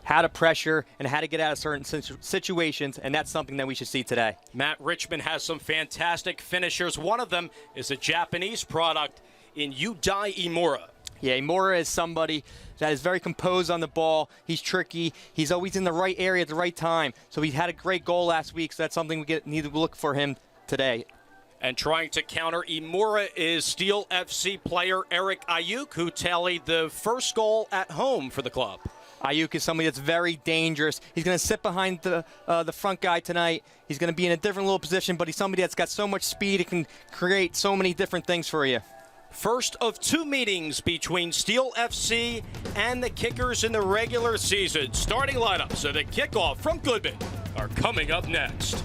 How to pressure and how to get out of certain situations, and that's something that we should see today. Matt, Richmond has some fantastic finishers. One of them is a Japanese product in Yudai Imura. Yeah, Imura is somebody that is very composed on the ball. He's tricky. He's always in the right area at the right time. So he had a great goal last week, so that's something we need to look for him today. And trying to counter Imura is Steel FC player Eric Ayuk, who tallied the first goal at home for the club. Ayuk is somebody that's very dangerous. He's going to sit behind the front guy tonight. He's going to be in a different little position, but he's somebody that's got so much speed. It can create so many different things for you. First of two meetings between Steel FC and the Kickers in the regular season. Starting lineups of the kickoff from Goodman are coming up next.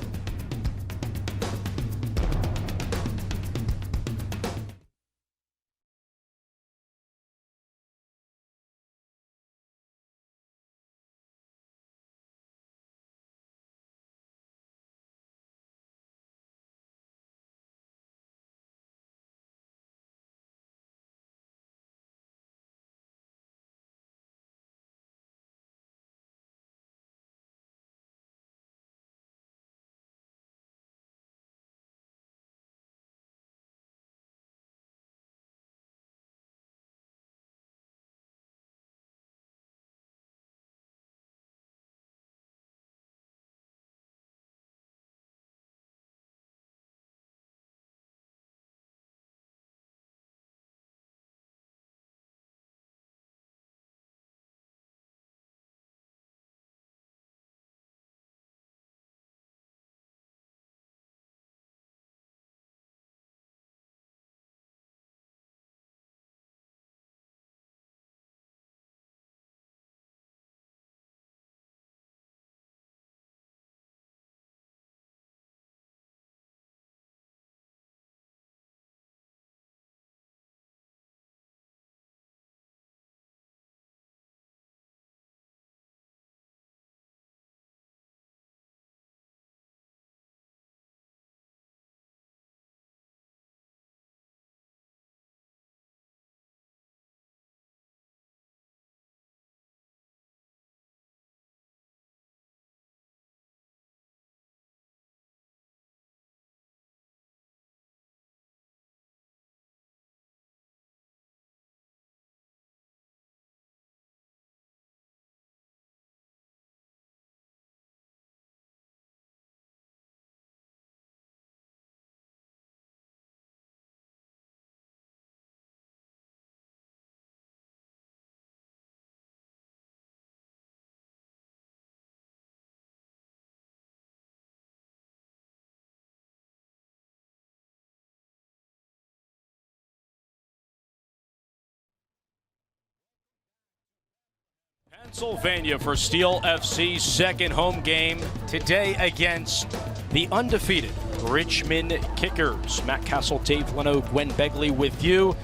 Pennsylvania for Steel FC's second home game today against the undefeated Richmond Kickers. Matt Castle, Dave Leno, Gwen Begley with you.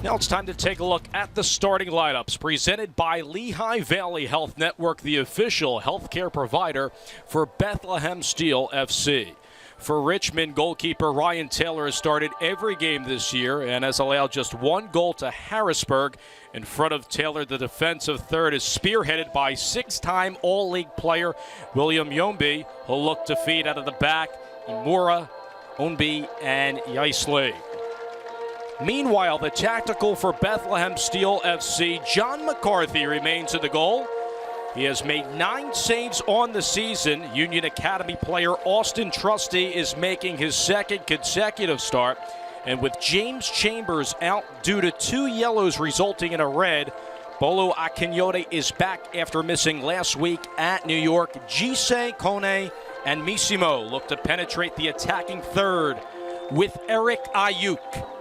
Now it's time to take a look at the starting lineups presented by Lehigh Valley Health Network, the official healthcare provider for Bethlehem Steel FC. For Richmond, goalkeeper Ryan Taylor has started every game this year and has allowed just one goal to Harrisburg. In front of Taylor, the defensive third is spearheaded by six-time All-League player William Yombi, who'll look to feed out of the back Imura, Onbi, and Yaisley. Meanwhile, the tactical for Bethlehem Steel FC, John McCarthy, remains in the goal. He has made 9 saves on the season. Union Academy player Austin Trusty is making his second consecutive start. And with James Chambers out due to 2 yellows resulting in a red, Bolo Akinyote is back after missing last week at New York. Jise, Kone, and Misimo look to penetrate the attacking third with Eric Ayuk.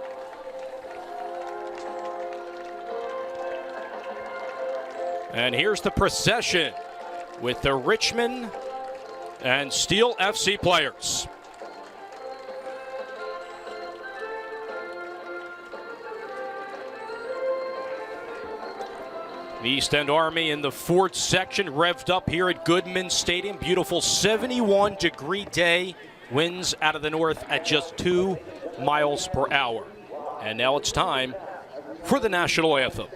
And here's the procession with the Richmond and Steel FC players. The East End Army in the Ford section revved up here at Goodman Stadium. Beautiful 71-degree day. Winds out of the north at just 2 miles per hour. And now it's time for the national anthem.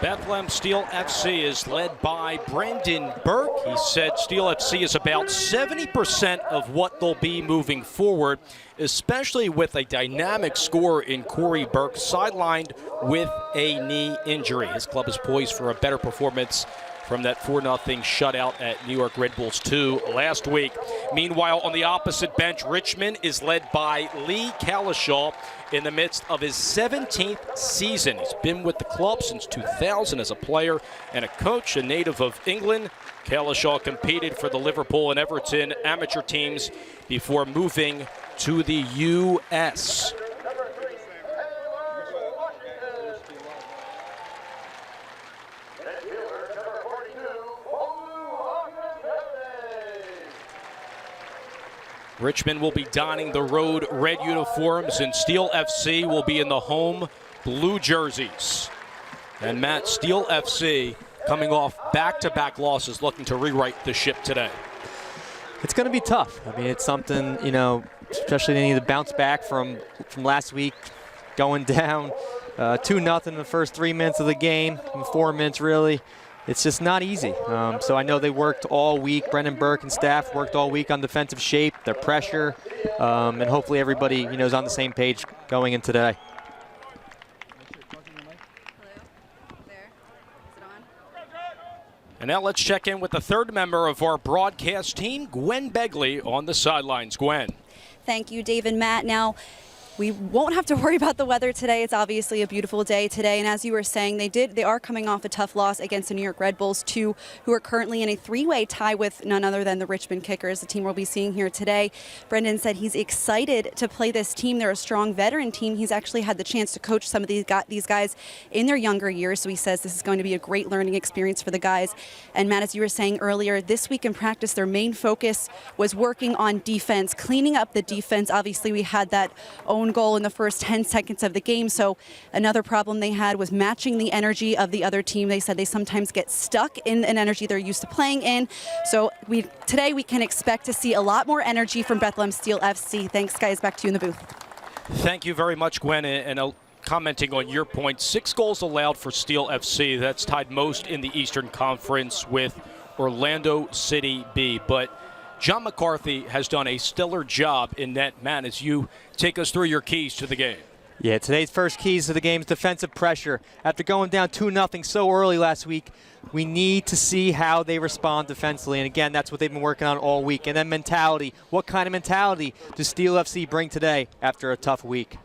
Bethlehem Steel FC is led by Brandon Burke. He said Steel FC is about 70% of what they'll be moving forward, especially with a dynamic scorer in Corey Burke, sidelined with a knee injury. His club is poised for a better performance from that 4-0 shutout at New York Red Bulls 2 last week. Meanwhile, on the opposite bench, Richmond is led by Lee Calishaw in the midst of his 17th season. He's been with the club since 2000 as a player and a coach, a native of England. Calishaw competed for the Liverpool and Everton amateur teams before moving to the U.S. Richmond will be donning the road red uniforms, and Steel FC will be in the home blue jerseys. And Matt, Steel FC coming off back-to-back losses, looking to rewrite the ship today. It's going to be tough. I mean, it's something, especially they need to bounce back from last week, going down 2-0 in the first 3 minutes of the game, 4 minutes really. It's just not easy. So I know they worked all week. Brendan Burke and staff worked all week on defensive shape, their pressure, and hopefully everybody is on the same page going in today. And now let's check in with the third member of our broadcast team, Gwen Begley, on the sidelines. Gwen. Thank you, Dave and Matt. Now, we won't have to worry about the weather today. It's obviously a beautiful day today. And as you were saying, they are coming off a tough loss against the New York Red Bulls 2, who are currently in a 3-way tie with none other than the Richmond Kickers, the team we'll be seeing here today. Brendan said he's excited to play this team. They're a strong veteran team. He's actually had the chance to coach some of these guys in their younger years. So he says this is going to be a great learning experience for the guys. And Matt, as you were saying earlier, this week in practice, their main focus was working on defense, cleaning up the defense. Obviously, we had that own goal in the first 10 seconds of the game. So another problem they had was matching the energy of the other team. They said they sometimes get stuck in an energy they're used to playing in. So today we can expect to see a lot more energy from Bethlehem Steel FC. Thanks, guys. Back to you in the booth. Thank you very much, Gwen. And commenting on your point, 6 goals allowed for Steel FC. That's tied most in the Eastern Conference with Orlando City B. But John McCarthy has done a stellar job in net. Matt, as you take us through your keys to the game. Yeah, today's first keys to the game is defensive pressure. After going down 2-0 so early last week, we need to see how they respond defensively. And again, that's what they've been working on all week. And then mentality. What kind of mentality does Steel FC bring today after a tough week?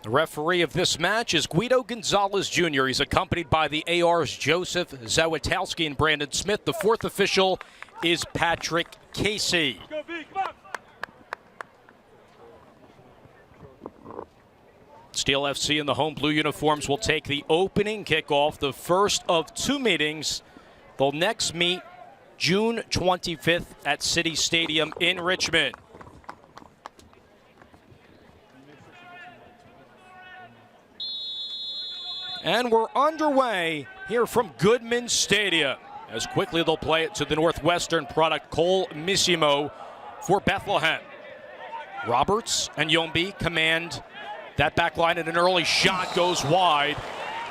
The referee of this match is Guido Gonzalez Jr. He's accompanied by the AR's Joseph Zawitowski and Brandon Smith. The fourth official is Patrick Casey. Steel FC in the home blue uniforms will take the opening kickoff, the first of 2 meetings. They'll next meet June 25th at City Stadium in Richmond. And we're underway here from Goodman Stadium. As quickly they'll play it to the Northwestern product, Cole Missimo for Bethlehem. Roberts and Yombi command that back line, and an early shot goes wide.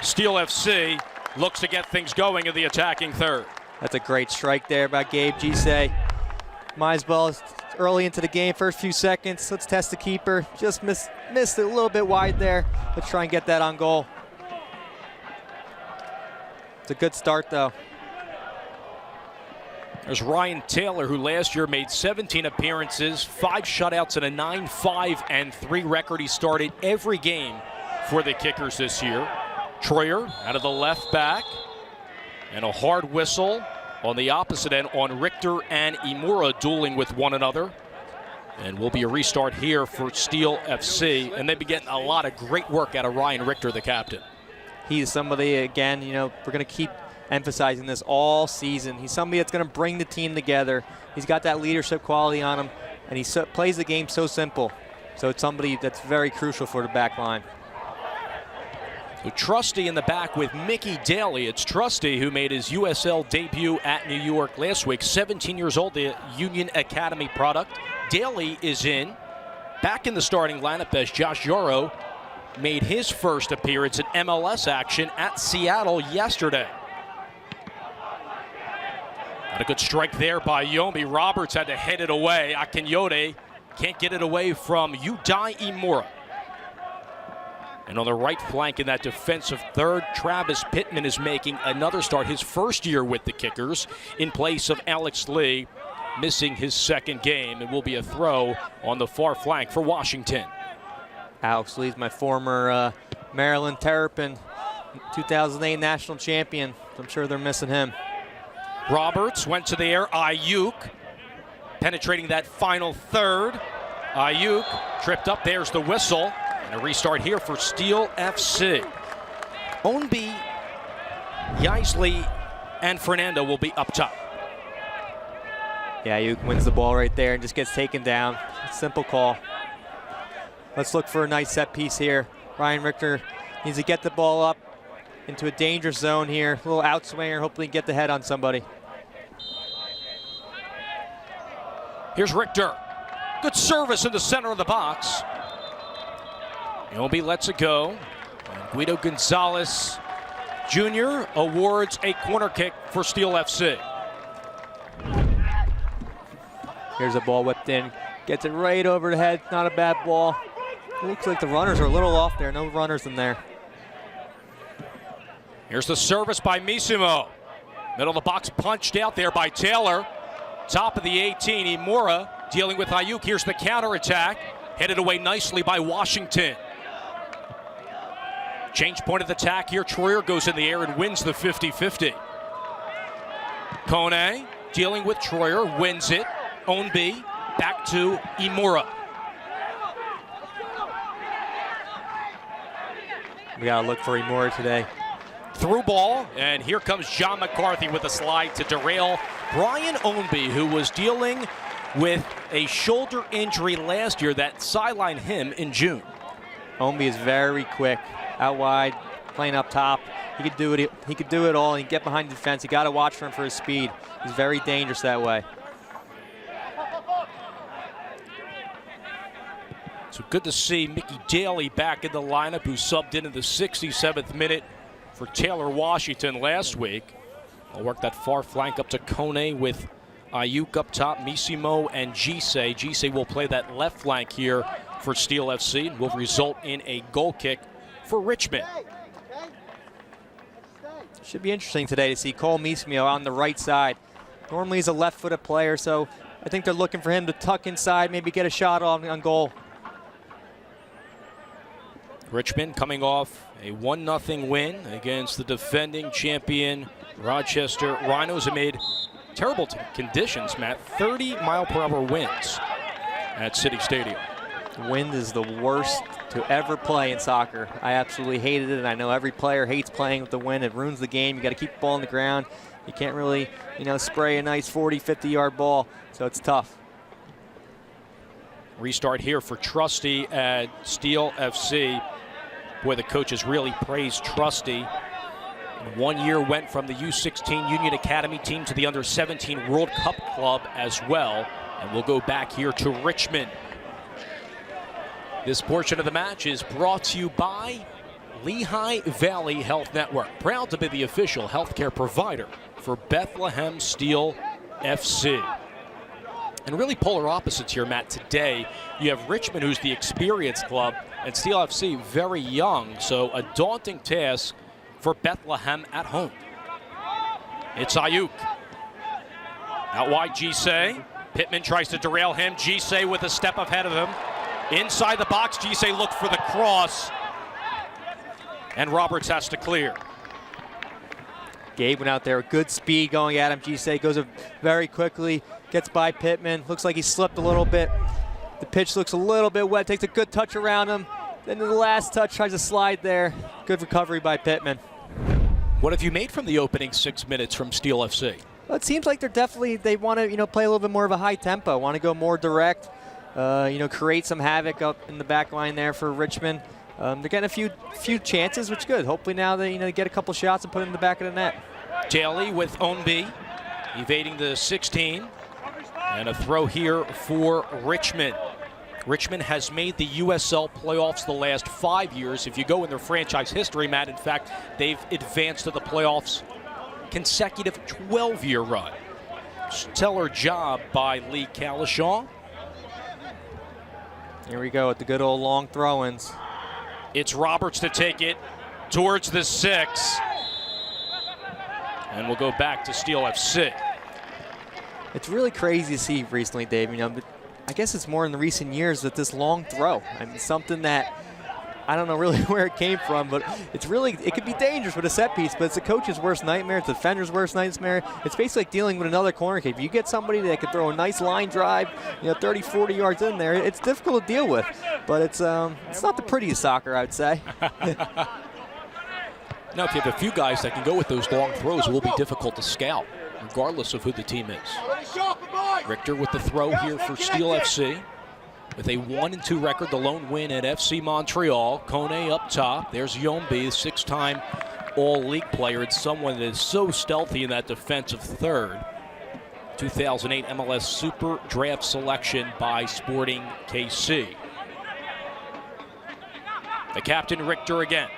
Steel FC looks to get things going in the attacking third. That's a great strike there by Gabe Gisay. Might as well, early into the game, first few seconds. Let's test the keeper. Just missed it a little bit wide there. Let's try and get that on goal. It's a good start, though. There's Ryan Taylor, who last year made 17 appearances, 5 shutouts, and a 9-5-3 record. He started every game for the Kickers this year. Troyer out of the left back, and a hard whistle on the opposite end on Richter and Imura dueling with one another. And will be a restart here for Steel FC, and they've been getting a lot of great work out of Ryan Richter, the captain. He's somebody, again, we're going to keep emphasizing this all season. He's somebody that's going to bring the team together. He's got that leadership quality on him, and he plays the game so simple. So it's somebody that's very crucial for the back line. So Trusty in the back with Mickey Daly. It's Trusty who made his USL debut at New York last week. 17 years old, the Union Academy product. Daly is in, back in the starting lineup as Josh Yoro made his first appearance in MLS action at Seattle yesterday. Got a good strike there by Yomi. Roberts had to head it away. Akinyode can't get it away from Udai Imura. And on the right flank in that defensive third, Travis Pittman is making another start, his first year with the Kickers, in place of Alex Lee, missing his second game. It will be a throw on the far flank for Washington. Alex Lee's my former Maryland Terrapin, 2008 national champion. I'm sure they're missing him. Roberts went to the air. Ayuk penetrating that final third. Ayuk tripped up. There's the whistle. And a restart here for Steel FC. Ownby, Yaisley, and Fernando will be up top. Yeah, Ayuk wins the ball right there and just gets taken down. Simple call. Let's look for a nice set piece here. Ryan Richter needs to get the ball up into a dangerous zone here. A little outswinger, hopefully get the head on somebody. Here's Richter. Good service in the center of the box. Obi lets it go. And Guido Gonzalez Jr. awards a corner kick for Steel FC. Here's a ball whipped in. Gets it right over the head. Not a bad ball. It looks like the runners are a little off there. No runners in there. Here's the service by Misimo. Middle of the box punched out there by Taylor. Top of the 18, Imura dealing with Ayuk. Here's the counterattack. Headed away nicely by Washington. Change point of attack here. Troyer goes in the air and wins the 50-50. Kone dealing with Troyer, wins it. Ownby back to Imura. We gotta look for Imura today. Through ball, and here comes John McCarthy with a slide to derail Brian Ownby, who was dealing with a shoulder injury last year that sidelined him in June. Ownby is very quick, out wide, playing up top. He could do it. He could do it all. He can get behind the defense. You got to watch for him for his speed. He's very dangerous that way. So good to see Mickey Daly back in the lineup, who subbed in the 67th minute for Taylor Washington last week. I'll work that far flank up to Kone with Ayuk up top, Misimo and Gisei. Gisei will play that left flank here for Steel FC and will result in a goal kick for Richmond. Should be interesting today to see Cole Misimo on the right side. Normally he's a left-footed player, so I think they're looking for him to tuck inside, maybe get a shot on goal. Richmond coming off a 1-0 win against the defending champion Rochester Rhinos amid terrible conditions, Matt. 30-mile-per-hour winds at City Stadium. Wind is the worst to ever play in soccer. I absolutely hated it, and I know every player hates playing with the wind. It ruins the game. You got to keep the ball on the ground. You can't really, spray a nice 40, 50-yard ball, so it's tough. Restart here for Trusty at Steel FC. Boy, the coaches really praised Trusty. In 1 year went from the U16 Union Academy team to the Under-17 World Cup club as well. And we'll go back here to Richmond. This portion of the match is brought to you by Lehigh Valley Health Network, proud to be the official healthcare provider for Bethlehem Steel FC. And really polar opposites here, Matt. Today, you have Richmond, who's the experienced club, and Steel FC very young, so a daunting task for Bethlehem at home. It's Ayuk. Out wide, Gisei. Pittman tries to derail him. Gisei with a step ahead of him. Inside the box, Gisei looked for the cross, and Roberts has to clear. Gabe went out there, good speed going at him. Gisei goes very quickly, gets by Pittman. Looks like he slipped a little bit. The pitch looks a little bit wet, takes a good touch around him. Then the last touch, tries to slide there. Good recovery by Pittman. What have you made from the opening 6 minutes from Steel FC? Well, it seems like they want to, play a little bit more of a high tempo, want to go more direct, create some havoc up in the back line there for Richmond. They're getting a few chances, which is good. Hopefully now they get a couple shots and put it in the back of the net. Daly with Ownby, evading the 16. And a throw here for Richmond. Richmond has made the USL playoffs the last 5 years. If you go in their franchise history, Matt, in fact, they've advanced to the playoffs consecutive 12-year run. Stellar job by Lee Calishaw. Here we go with the good old long throw-ins. It's Roberts to take it towards the 6. And we'll go back to Steel FC. It's really crazy to see recently, Dave. You know, but I guess it's more in the recent years that this long throw. I mean, something that I don't know really where it came from, but it could be dangerous with a set piece, but it's the coach's worst nightmare. It's the defender's worst nightmare. It's basically like dealing with another corner kick. If you get somebody that can throw a nice line drive, 30, 40 yards in there, it's difficult to deal with. But it's not the prettiest soccer, I would say. Now, if you have a few guys that can go with those long throws, it will be difficult to scout, regardless of who the team is. Richter with the throw here for Steel FC. With a 1-2 record, the lone win at FC Montreal. Kone up top. There's Yombi, 6-time All-League player. It's someone that is so stealthy in that defensive third. 2008 MLS Super Draft selection by Sporting KC. The captain, Richter, again.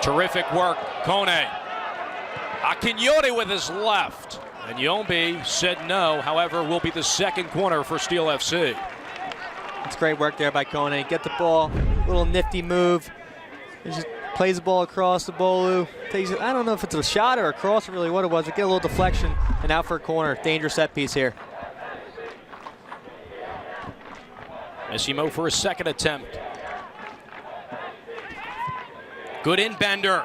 Terrific work, Kone. Akinyori with his left. And Yombi said no, however, will be the second corner for Steel FC. It's great work there by Kone. Get the ball, little nifty move. He just plays the ball across the Bolu. I don't know if it's a shot or a cross, really what it was. But get a little deflection and out for a corner. Dangerous set piece here. Missimo for a second attempt. Good in-bender.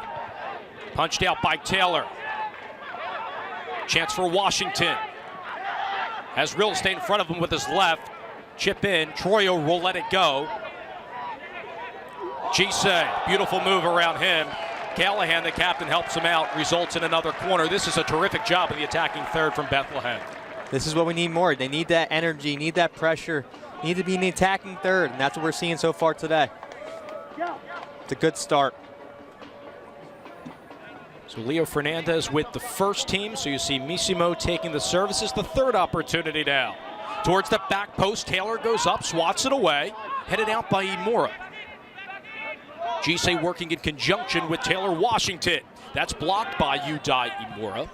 Punched out by Taylor. Chance for Washington. Has real estate in front of him with his left. Chip in. Troyo will let it go. Gisay, beautiful move around him. Callahan, the captain, helps him out. Results in another corner. This is a terrific job of the attacking third from Bethlehem. This is what we need more. They need that energy, need that pressure, need to be in the attacking third, and that's what we're seeing so far today. It's a good start. So Leo Fernandez with the first team. So you see Missimo taking the serve. This is the third opportunity now. Towards the back post, Taylor goes up, swats it away. Headed out by Imura. Gisay working in conjunction with Taylor Washington. That's blocked by Udai Imura.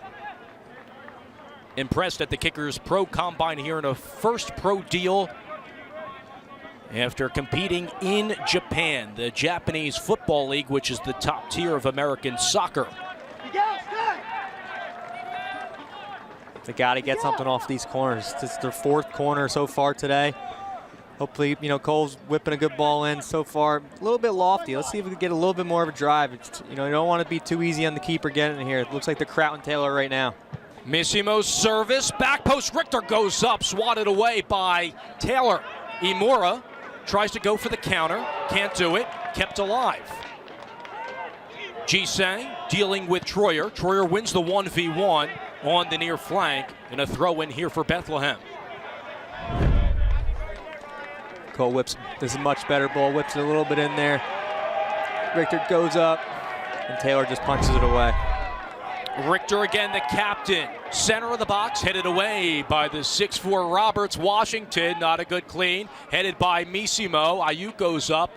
Impressed at the Kickers Pro Combine here in a first pro deal after competing in Japan, the Japanese Football League, which is the top tier of American soccer. They got to get something off these corners. It's their fourth corner so far today. Hopefully, Cole's whipping a good ball in so far. A little bit lofty. Let's see if we can get a little bit more of a drive. You don't want to be too easy on the keeper getting in here. It looks like they're crowding Taylor right now. Missimo's service. Back post. Richter goes up. Swatted away by Taylor. Imura tries to go for the counter. Can't do it. Kept alive. Gisay dealing with Troyer. Troyer wins the 1v1 on the near flank. And a throw in here for Bethlehem. Cole whips. This is a much better ball. Whips it a little bit in there. Richter goes up. And Taylor just punches it away. Richter again, the captain. Center of the box, headed away by the 6'4 Roberts. Washington, not a good clean. Headed by Missimo. Ayuk goes up.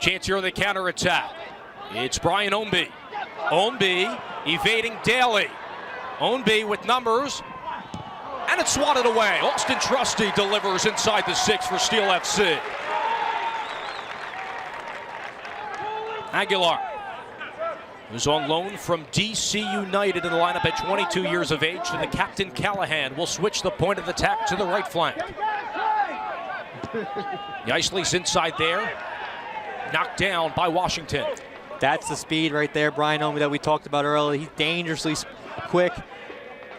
Chance here on the counterattack. It's Brian Ombi. Ombi evading Daly. Ombi with numbers. And it's swatted away. Austin Trusty delivers inside the 6 for Steel FC. Aguilar, who's on loan from DC United in the lineup at 22 years of age, to the captain Callahan. Will switch the point of attack to the right flank. Nicely's inside there. Knocked down by Washington. That's the speed right there, Brian Ombi, that we talked about earlier. He's dangerously quick.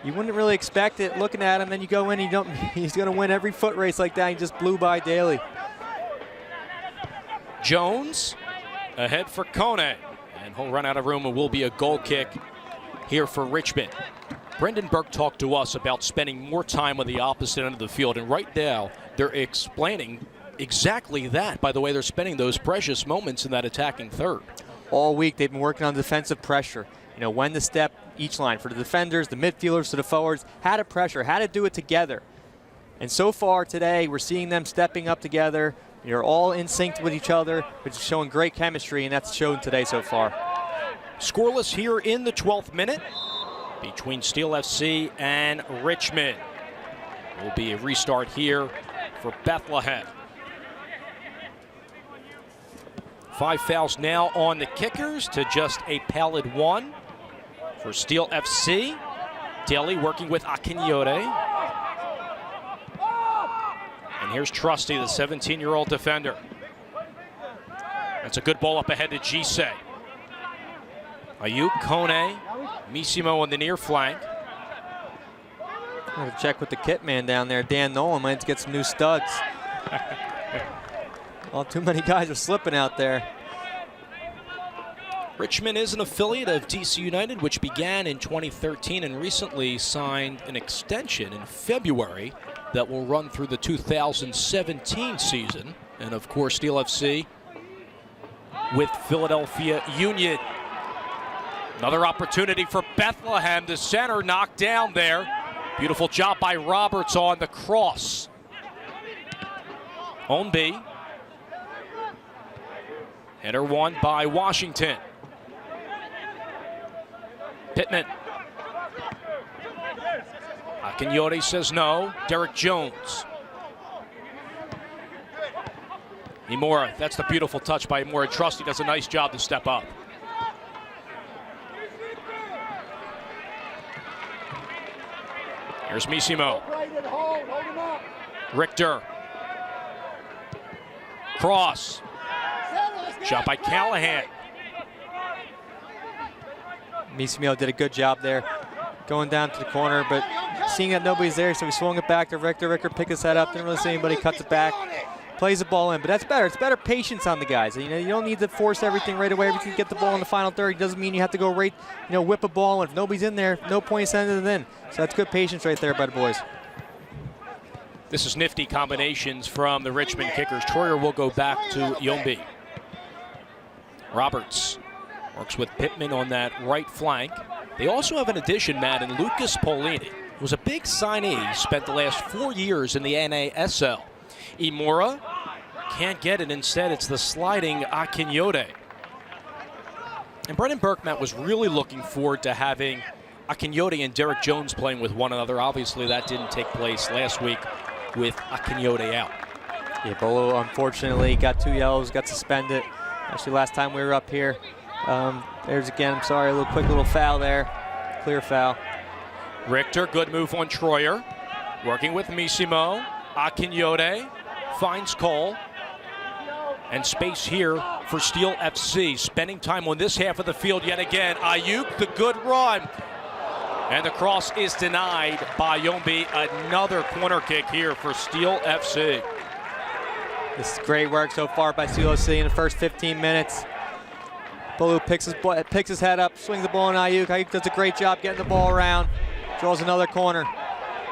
You wouldn't really expect it looking at him, then you go in, he's going to win every foot race like that. He just blew by Daly. Jones ahead for Kone. And he'll run out of room and will be a goal kick here for Richmond. Brendan Burke talked to us about spending more time on the opposite end of the field. And right now, they're explaining exactly that by the way they're spending those precious moments in that attacking third. All week, they've been working on defensive pressure. When to step each line, for the defenders, the midfielders, to the forwards, how to pressure, how to do it together. And so far today, we're seeing them stepping up together. You're all in sync with each other, which is showing great chemistry, and that's shown today so far. Scoreless here in the 12th minute between Steel FC and Richmond. Will be a restart here for Bethlehem. 5 fouls now on the kickers to just a pallid 1 for Steel FC. Daly working with Akinyode. And here's Trusty, the 17-year-old defender. That's a good ball up ahead to Gise. Ayuk, Kone, Missimo on the near flank. I'm going to check with the kit man down there, Dan Nolan. Might get some new studs. Well, too many guys are slipping out there. Richmond is an affiliate of DC United, which began in 2013 and recently signed an extension in February that will run through the 2017 season. And of course, Steel FC with Philadelphia Union. Another opportunity for Bethlehem. The center knocked down there. Beautiful job by Roberts on the cross. Ownby. Header won by Washington. Pittman. Akinyode says no. Derek Jones. Imura, that's the beautiful touch by Imura. Trusty does a nice job to step up. Here's Missimo. Richter. Cross. Shot by Callahan. Missimo did a good job there going down to the corner, but seeing that nobody's there, so he swung it back to Richter. Richter picked his head up, didn't really see anybody, cuts it back, plays the ball in. But that's better. It's better patience on the guys. You know, you don't need to force everything right away. If you get the ball in the final third, it doesn't mean you have to go right, whip a ball. And if nobody's in there, no point sending it in. So that's good patience right there by the boys. This is nifty combinations from the Richmond kickers. Troyer will go back to Yombi. Roberts works with Pittman on that right flank. They also have an addition, Matt, in Lucas Paulini, who was a big signee. He spent the last 4 years in the NASL. Imura can't get it. Instead, it's the sliding Akinyode. And Brendan Burkmatt was really looking forward to having Akinyode and Derek Jones playing with one another. Obviously, that didn't take place last week with Akinyode out. Yeah, Bolo unfortunately got 2 yellows, got suspended. Actually, last time we were up here, there's again, I'm sorry, a quick little foul there. Clear foul. Richter, good move on Troyer. Working with Missimo. Akinyode finds Cole. And space here for Steel FC. Spending time on this half of the field yet again. Ayuk, the good run. And the cross is denied by Yombi. Another corner kick here for Steel FC. This is great work so far by Steel FC in the first 15 minutes. Bolu picks his head up, swings the ball on Ayuk. Ayuk does a great job getting the ball around. Draws another corner.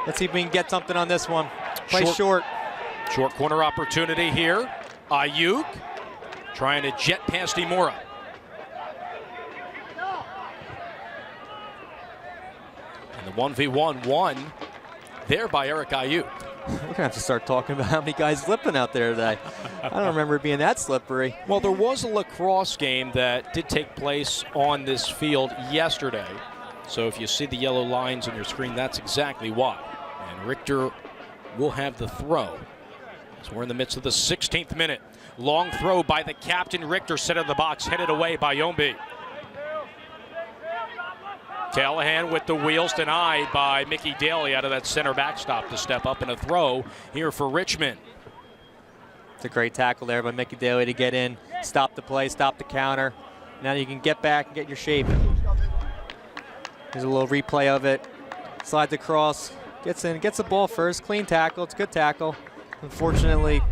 Let's see if we can get something on this one. Play short. Short corner opportunity here. Ayuk trying to jet past Imura. And the 1v1 won there by Eric Ayuk. We're going to have to start talking about how many guys slipping out there today. I don't remember it being that slippery. Well, there was a lacrosse game that did take place on this field yesterday. So if you see the yellow lines on your screen, that's exactly why. And Richter will have the throw. So we're in the midst of the 16th minute. Long throw by the captain. Richter set of the box, headed away by Yombi. Callahan with the wheels, denied by Mickey Daly out of that center backstop to step up in a throw here for Richmond. It's a great tackle there by Mickey Daly to get in, stop the play, stop the counter. Now you can get back and get your shape. Here's a little replay of it. Slides across, gets in, gets the ball first. Clean tackle, it's a good tackle. Unfortunately,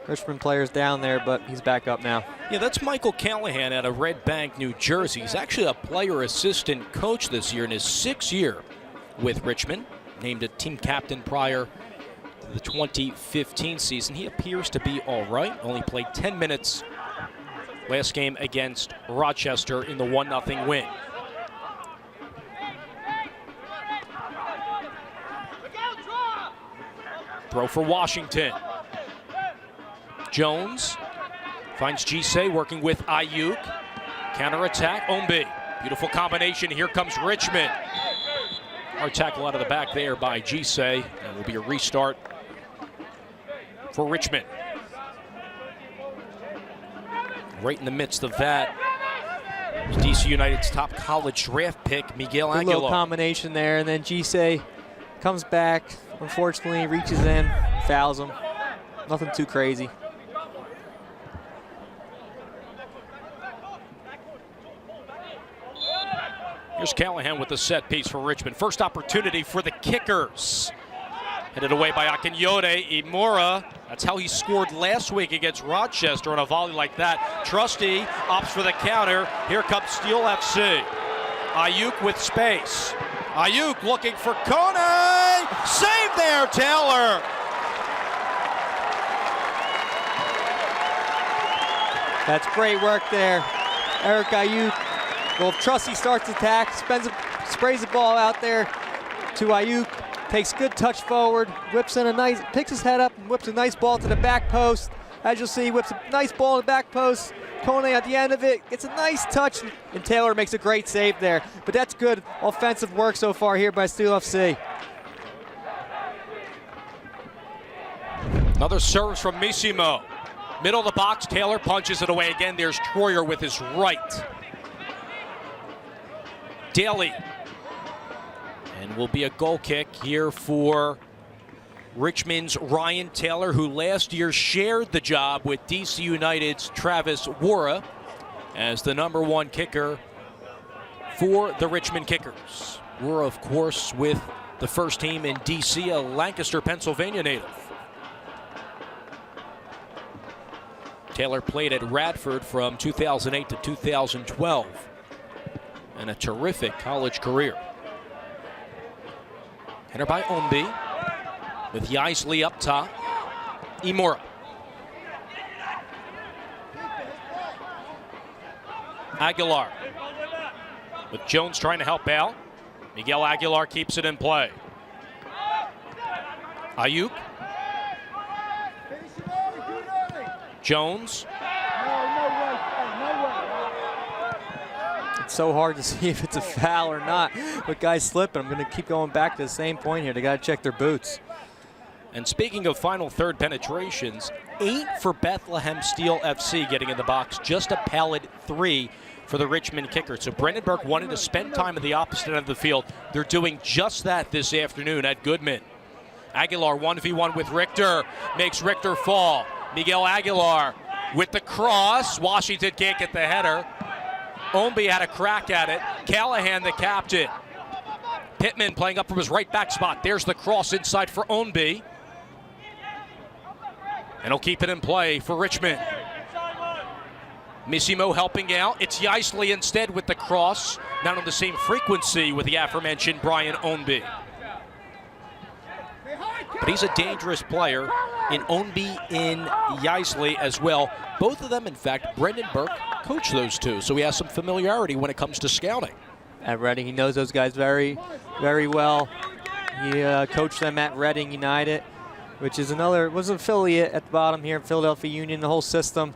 Richmond player's down there, but he's back up now. Yeah, that's Michael Callahan out of Red Bank, New Jersey. He's actually a player assistant coach this year in his 6th year with Richmond. Named a team captain prior to the 2015 season. He appears to be all right. Only played 10 minutes last game against Rochester in the 1-0 win. Throw for Washington. Jones finds Gisay working with Ayuk. Counter-attack, Ombi. Beautiful combination. Here comes Richmond. Hard tackle out of the back there by Gisay. And will be a restart for Richmond. Right in the midst of that, DC United's top college draft pick, Miguel Aguilar. Good little combination there, and then Gisay comes back. Unfortunately, reaches in, fouls him. Nothing too crazy. Here's Callahan with the set piece for Richmond. First opportunity for the Kickers. Headed away by Akinyode. Imura, that's how he scored last week against Rochester on a volley like that. Trusty opts for the counter. Here comes Steel FC. Ayuk with space. Ayuk looking for Kone. Save there, Taylor. That's great work there. Eric Ayuk. Well, if Trusty starts the attack, sprays the ball out there to Ayuk. Takes good touch forward, whips in a nice, picks his head up and whips a nice ball to the back post. As you'll see, whips a nice ball in the back post. Kone at the end of it gets a nice touch, and Taylor makes a great save there. But that's good offensive work so far here by Steel FC. Another service from Missimo. Middle of the box, Taylor punches it away again. There's Troyer with his right. Daly. And will be a goal kick here for Richmond's Ryan Taylor, who last year shared the job with DC United's Travis Wara as the #1 kicker for the Richmond Kickers. Wara, of course, with the first team in DC, a Lancaster, Pennsylvania native. Taylor played at Radford from 2008 to 2012 and a terrific college career. Header by Ombi with Yaisley up top. Imura. Aguilar with Jones trying to help out. Miguel Aguilar keeps it in play. Ayuk. Jones. It's so hard to see if it's a foul or not. But guys slipping. I'm going to keep going back to the same point here. They got to check their boots. And speaking of final third penetrations, 8 for Bethlehem Steel FC getting in the box. Just a pallid 3 for the Richmond Kickers. So Brendan Burke wanted to spend time at the opposite end of the field. They're doing just that this afternoon at Goodman. Aguilar 1v1 with Richter. Makes Richter fall. Miguel Aguilar with the cross. Washington can't get the header. Ombi had a crack at it. Callahan, the captain. Pittman playing up from his right back spot. There's the cross inside for Ombi. And he'll keep it in play for Richmond. Missimo helping out. It's Yaisley instead with the cross. Not on the same frequency with the aforementioned Brian Ombi. But he's a dangerous player in Ombi, in Yaisley as well. Both of them, in fact, Brendan Burke coached those two, so he has some familiarity when it comes to scouting. At Reading, he knows those guys very, very well. He coached them at Reading United, which is was an affiliate at the bottom here in Philadelphia Union, the whole system.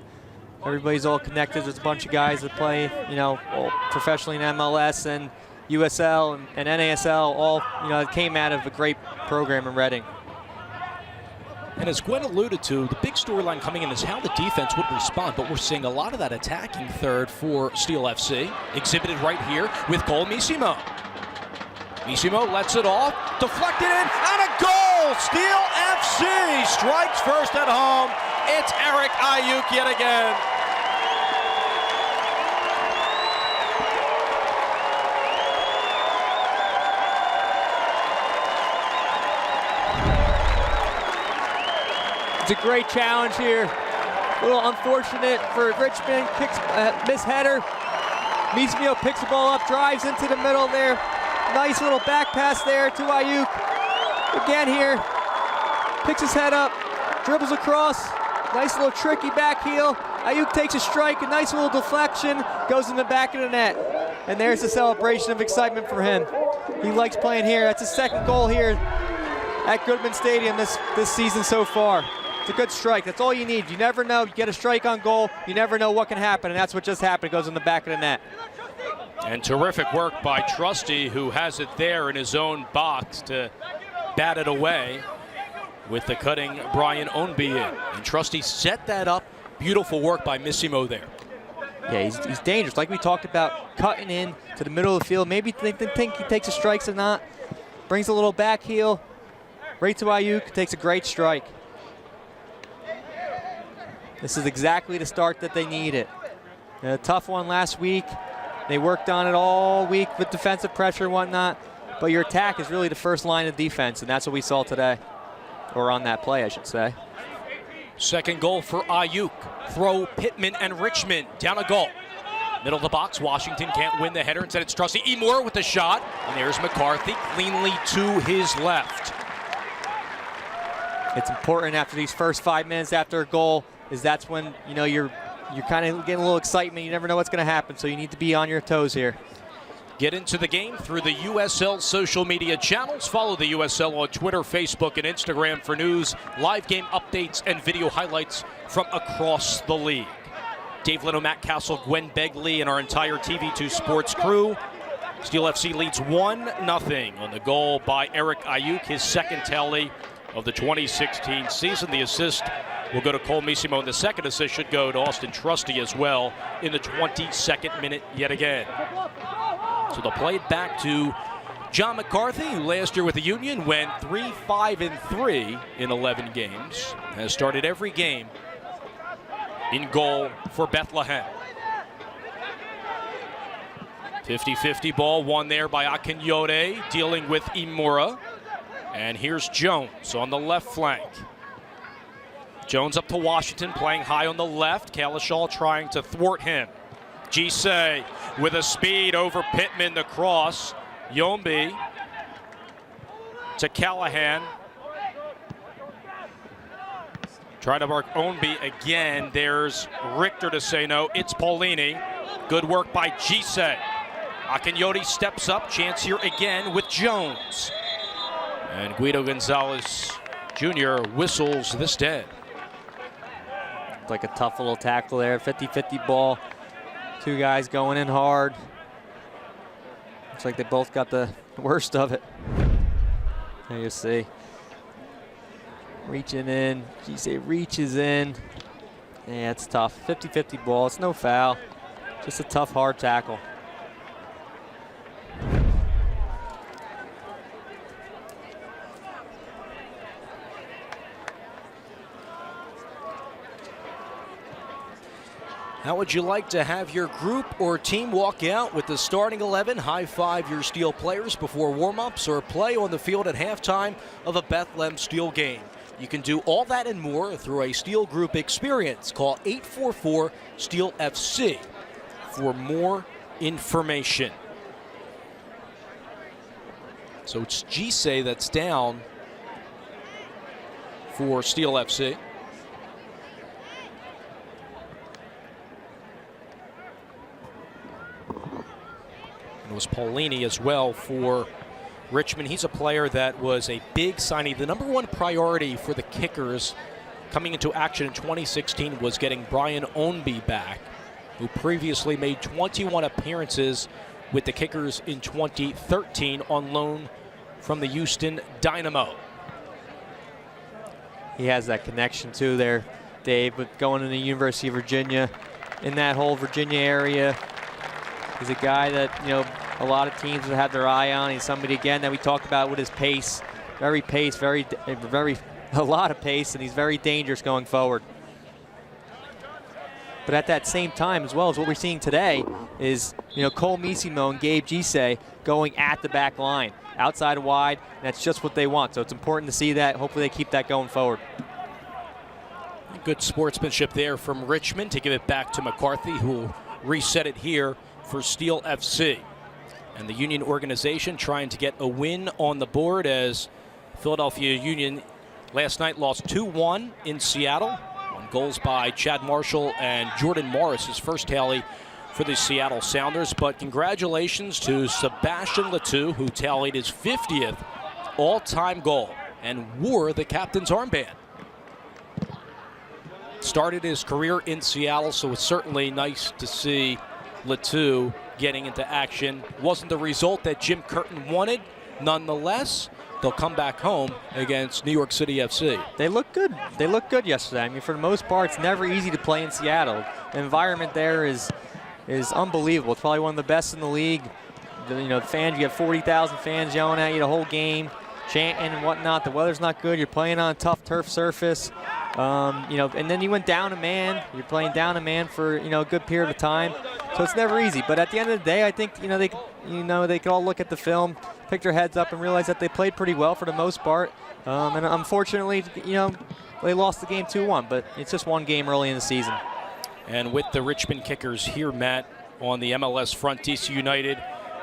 Everybody's all connected. There's a bunch of guys that play, all professionally in MLS and USL and NASL, all, that came out of a great program in Reading. And as Gwen alluded to, the big storyline coming in is how the defense would respond, but we're seeing a lot of that attacking third for Steel FC, exhibited right here with Cole Missimo. Missimo lets it off, deflected in, and a goal! Steel FC strikes first at home. It's Eric Ayuk yet again. It's a great challenge here. A little unfortunate for Richmond. Miss header. Missimo picks the ball up, drives into the middle there. Nice little back pass there to Ayuk. Again here. Picks his head up, dribbles across. Nice little tricky back heel. Ayuk takes a strike, a nice little deflection, goes in the back of the net. And there's the celebration of excitement for him. He likes playing here. That's his second goal here at Goodman Stadium this season so far. It's a good strike. That's all you need. You never know. You get a strike on goal, you never know what can happen, and that's what just happened. It goes in the back of the net. And terrific work by Trusty, who has it there in his own box to bat it away with the cutting Brian Ownby in. And Trusty set that up. Beautiful work by Missimo there. Yeah, he's dangerous. Like we talked about, cutting in to the middle of the field. Maybe think he takes a strike or not. Brings a little back heel right to Ayuk. Takes a great strike. This is exactly the start that they needed. A tough one last week. They worked on it all week with defensive pressure and whatnot. But your attack is really the first line of defense, and that's what we saw today. Or on that play, I should say. Second goal for Ayuk. Throw Pittman and Richmond down a goal. Middle of the box, Washington can't win the header. Instead it's Trusty Moore with the shot. And there's McCarthy cleanly to his left. It's important after these first 5 minutes after a goal, is that's when you're kind of getting a little excitement. You never know what's going to happen, so you need to be on your toes here. Get into the game through the USL social media channels. Follow the USL on Twitter, Facebook, and Instagram for news, live game updates, and video highlights from across the league. Dave Leno, Matt Castle, Gwen Begley, and our entire TV2 Sports crew. Steel FC leads 1-0 on the goal by Eric Ayuk, his second tally of the 2016 season. The assist will go to Cole Missimo, and the second assist should go to Austin Trusty as well in the 22nd minute yet again. So they'll play it back to John McCarthy, who last year with the Union went 3-5-3 in 11 games, has started every game in goal for Bethlehem. 50-50 ball won there by Akinyode, dealing with Imura. And here's Jones on the left flank. Jones up to Washington, playing high on the left. Kalishaw trying to thwart him. Gise with a speed over Pittman, the cross. Yombi to Callahan. Try to mark Ownby again. There's Richter to say no. It's Paulini. Good work by Gise. Akinyode steps up. Chance here again with Jones. And Guido Gonzalez Jr. whistles this dead. Like a tough little tackle there. 50-50 ball. Two guys going in hard. Looks like they both got the worst of it. There you see. Reaching in. Gise reaches in. Yeah, it's tough. 50-50 ball. It's no foul. Just a tough, hard tackle. How would you like to have your group or team walk out with the starting 11, high-five your Steel players before warm-ups, or play on the field at halftime of a Bethlehem Steel game? You can do all that and more through a Steel Group experience. Call 844-STEEL-FC for more information. So it's Gise that's down for Steel FC. It was Paulini as well for Richmond. He's a player that was a big signing. The number one priority for the Kickers coming into action in 2016 was getting Brian Ownby back, who previously made 21 appearances with the Kickers in 2013 on loan from the Houston Dynamo. He has that connection too there, Dave, with going to the University of Virginia, in that whole Virginia area. He's a guy that, a lot of teams would have their eye on. He's somebody, again, that we talked about with his pace. A lot of pace, and he's very dangerous going forward. But at that same time, as well as what we're seeing today, is, Cole Missimo and Gabe Gise going at the back line, outside wide. And that's just what they want. So it's important to see that. Hopefully they keep that going forward. Good sportsmanship there from Richmond to give it back to McCarthy, who will reset it here for Steel FC. And the Union organization trying to get a win on the board, as Philadelphia Union last night lost 2-1 in Seattle on goals by Chad Marshall and Jordan Morris, his first tally for the Seattle Sounders. But congratulations to Sebastian Letou, who tallied his 50th all-time goal and wore the captain's armband. Started his career in Seattle, so it's certainly nice to see Latu getting into action. Wasn't the result that Jim Curtin wanted. Nonetheless, they'll come back home against New York City FC. They look good. They look good yesterday. I mean, for the most part, it's never easy to play in Seattle. The environment there is unbelievable. It's probably one of the best in the league. The fans, you have 40,000 fans yelling at you the whole game, chanting and whatnot. The weather's not good. You're playing on a tough turf surface. And then you went down a man. You're playing down a man for a good period of time. So it's never easy. But at the end of the day, I think they could all look at the film, pick their heads up, and realize that they played pretty well for the most part. And unfortunately, they lost the game 2-1. But it's just one game early in the season. And with the Richmond Kickers here, Matt, on the MLS front, DC United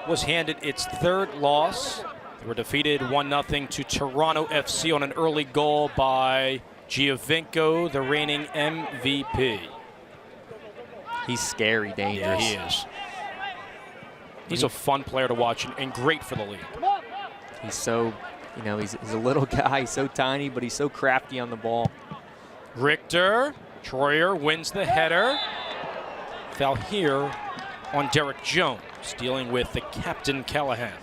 was handed its third loss. They were defeated 1-0 to Toronto FC on an early goal by Giovinco, the reigning MVP. He's scary, dangerous. Yeah, he is. He's a fun player to watch and great for the league. He's so, he's a little guy, so tiny, but he's so crafty on the ball. Richter, Troyer wins the header. Foul here on Derek Jones, dealing with the captain Callahan.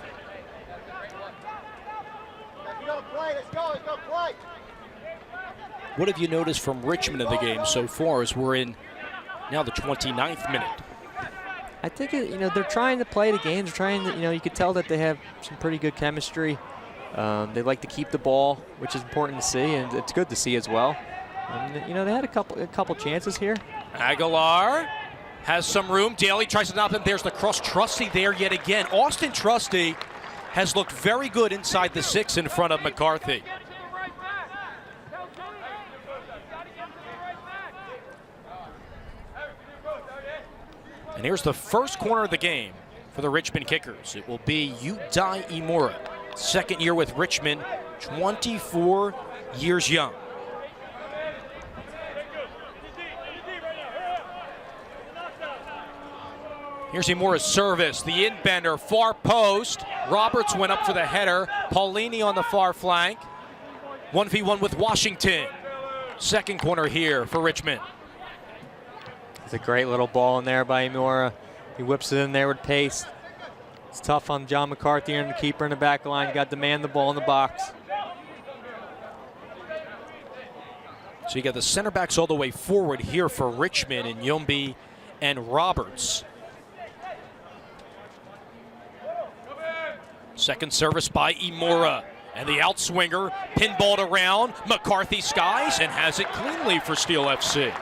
What have you noticed from Richmond in the game so far as we're in now the 29th minute? I think, they're trying to play the game. They're trying to, you could tell that they have some pretty good chemistry. They like to keep the ball, which is important to see, and it's good to see as well. And, they had a couple chances here. Aguilar has some room. Daly tries to knock them. There's the cross. Trusty there yet again. Austin Trusty has looked very good inside the 6 in front of McCarthy. And here's the first corner of the game for the Richmond Kickers. It will be Udai Imura, second year with Richmond, 24 years young. Here's Imura's service, the inbender, far post. Roberts went up for the header. Paulini on the far flank. 1v1 with Washington. Second corner here for Richmond. It's a great little ball in there by Imura. He whips it in there with pace. It's tough on John McCarthy and the keeper in the back line. You got to demand the ball in the box. So you got the center backs all the way forward here for Richmond in Yombi and Roberts. Second service by Imura. And the outswinger pinballed around. McCarthy skies and has it cleanly for Steel FC.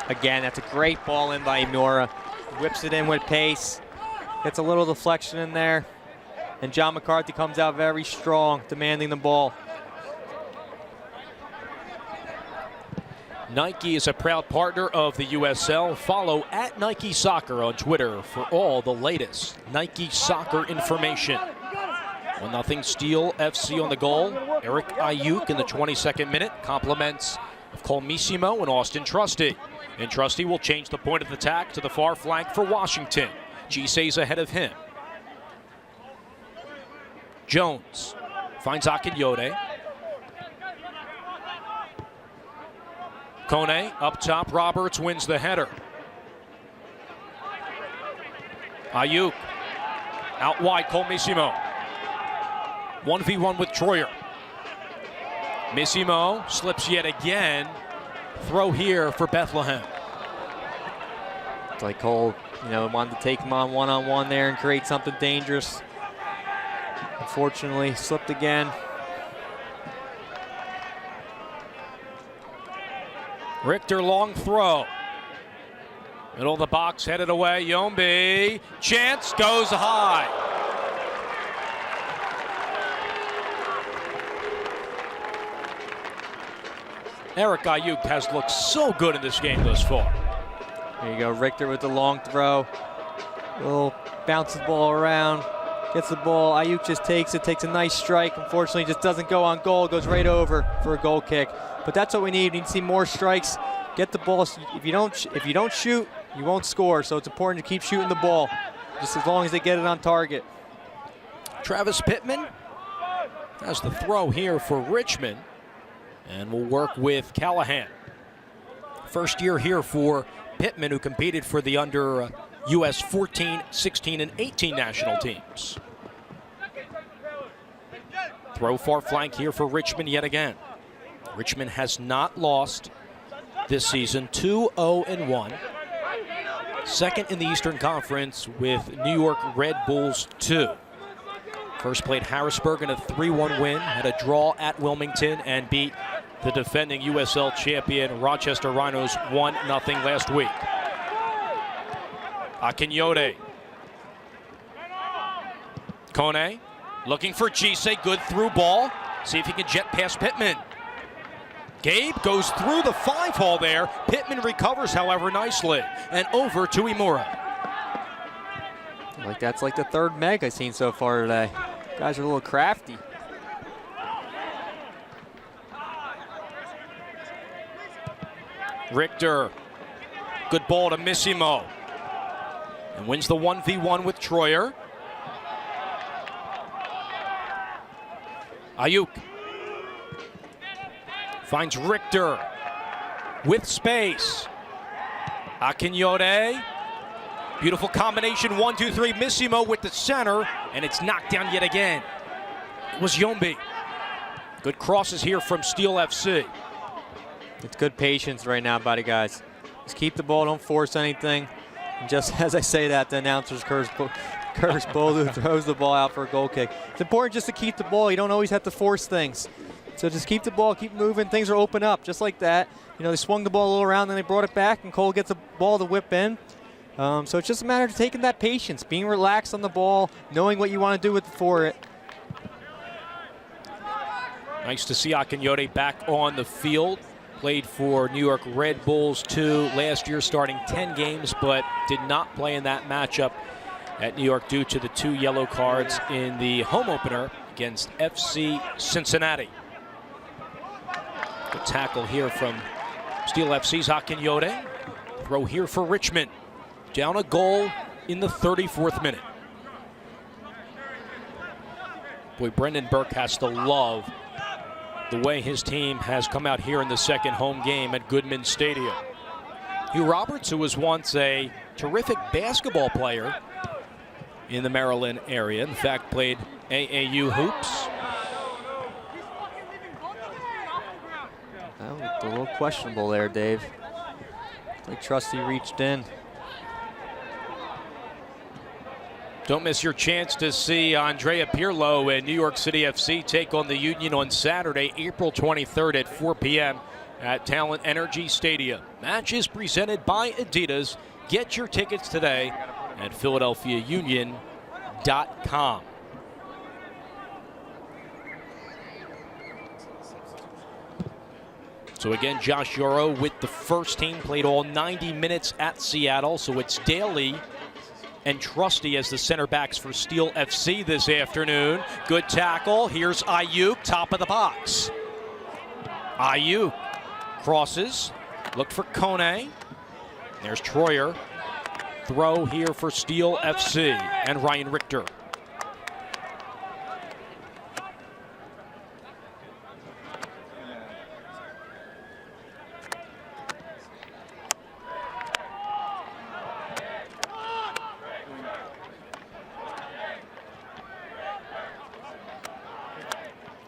Again, that's a great ball in by Imura. Whips it in with pace. Gets a little deflection in there. And John McCarthy comes out very strong, demanding the ball. Nike is a proud partner of the USL. Follow at Nike Soccer on Twitter for all the latest Nike Soccer information. 1-0 Steel FC on the goal. Eric Ayuk in the 22nd minute. Compliments of Colmissimo and Austin Trusty. And Trusty will change the point of attack to the far flank for Washington. Gisei's ahead of him. Jones finds Akinyode. Kone up top. Roberts wins the header. Ayuk out wide. Colmissimo. 1v1 with Troyer. Missimo slips yet again. Throw here for Bethlehem. It's like Cole, wanted to take him on one-on-one there and create something dangerous. Unfortunately, slipped again. Richter long throw. Middle of the box, headed away. Yombi. Chance goes high. Eric Ayuk has looked so good in this game thus far. There you go, Richter with the long throw. Little bounces the ball around, gets the ball. Ayuk just takes it, takes a nice strike. Unfortunately, just doesn't go on goal, goes right over for a goal kick. But that's what we need. We need to see more strikes. Get the ball. If you don't shoot, you won't score. So it's important to keep shooting the ball, just as long as they get it on target. Travis Pittman As the throw here for Richmond, and we'll work with Callahan. First year here for Pittman, who competed for the under U.S. 14, 16, and 18 national teams. Throw far flank here for Richmond yet again. Richmond has not lost this season, 2-0-1. Second in the Eastern Conference with New York Red Bulls 2. First played Harrisburg in a 3-1 win, had a draw at Wilmington, and beat the defending USL champion Rochester Rhinos 1-0 last week. Akinyode. Kone looking for Gise, good through ball. See if he can jet past Pittman. Gabe goes through the 5-hole there. Pittman recovers, however, nicely. And over to Imura. Like that's like the third meg I've seen so far today. Guys are a little crafty. Richter, good ball to Missimo. And wins the 1v1 with Troyer. Ayuk finds Richter with space. Akinyode. Beautiful combination, 1-2-3. Missimo with the center, and it's knocked down yet again. It was Yombi. Good crosses here from Steel FC. It's good patience right now by the guys. Just keep the ball, don't force anything. And just as I say that, the announcers curse Bull who throws the ball out for a goal kick. It's important just to keep the ball. You don't always have to force things. So just keep the ball, keep moving. Things are open up, just like that. You know, they swung the ball a little around, then they brought it back, and Cole gets the ball to whip in. So it's just a matter of taking that patience, being relaxed on the ball, knowing what you want to do for it. Nice to see Akinyode back on the field. Played for New York Red Bulls 2 last year, starting 10 games, but did not play in that matchup at New York due to the 2 yellow cards in the home opener against FC Cincinnati. Good tackle here from Steel FC's Akinyode. Throw here for Richmond. Down a goal in the 34th minute. Boy, Brendan Burke has to love the way his team has come out here in the second home game at Goodman Stadium. Hugh Roberts, who was once a terrific basketball player in the Maryland area, in fact played AAU hoops. That was a little questionable there, Dave. Like Trusty reached in. Don't miss your chance to see Andrea Pirlo and New York City FC take on the Union on Saturday, April 23rd at 4 p.m. at Talent Energy Stadium. Match is presented by Adidas. Get your tickets today at PhiladelphiaUnion.com. So again, Josh Yoro with the first team, played all 90 minutes at Seattle. So it's Daly and Trusty as the center backs for Steel FC this afternoon. Good tackle. Here's Ayuk, top of the box. Ayuk crosses. Looked for Kone. There's Troyer. Throw here for Steel FC and Ryan Richter.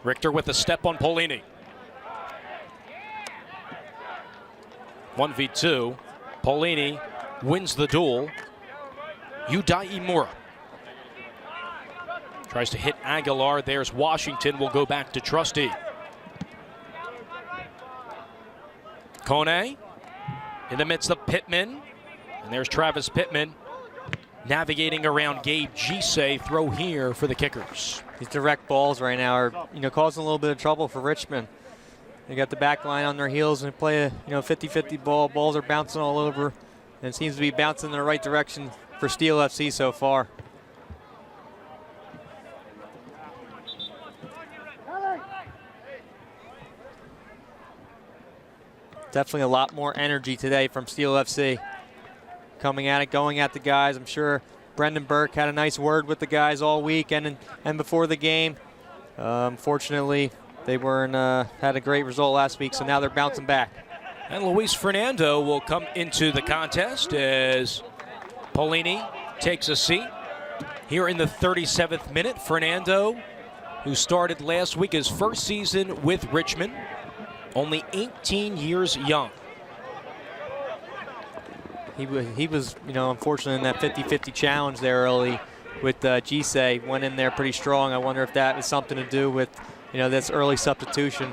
Richter with a step on Polini. 1v2. Polini wins the duel. Yudai Imura tries to hit Aguilar. There's Washington. Will go back to Trusty. Kone in the midst of Pittman. And there's Travis Pittman navigating around Gabe Gise. Throw here for the Kickers. These direct balls right now are, causing a little bit of trouble for Richmond. They got the back line on their heels and play a, 50-50 ball. Balls are bouncing all over, and it seems to be bouncing in the right direction for Steel FC so far. Definitely a lot more energy today from Steel FC. Coming at it, going at the guys. I'm sure Brendan Burke had a nice word with the guys all week and before the game. Unfortunately, they weren't had a great result last week, so now they're bouncing back. And Luis Fernando will come into the contest as Paulini takes a seat. Here in the 37th minute, Fernando, who started last week his first season with Richmond, only 18 years young. He was, unfortunate in that 50-50 challenge there early with Gisei. Went in there pretty strong. I wonder if that has something to do with, this early substitution.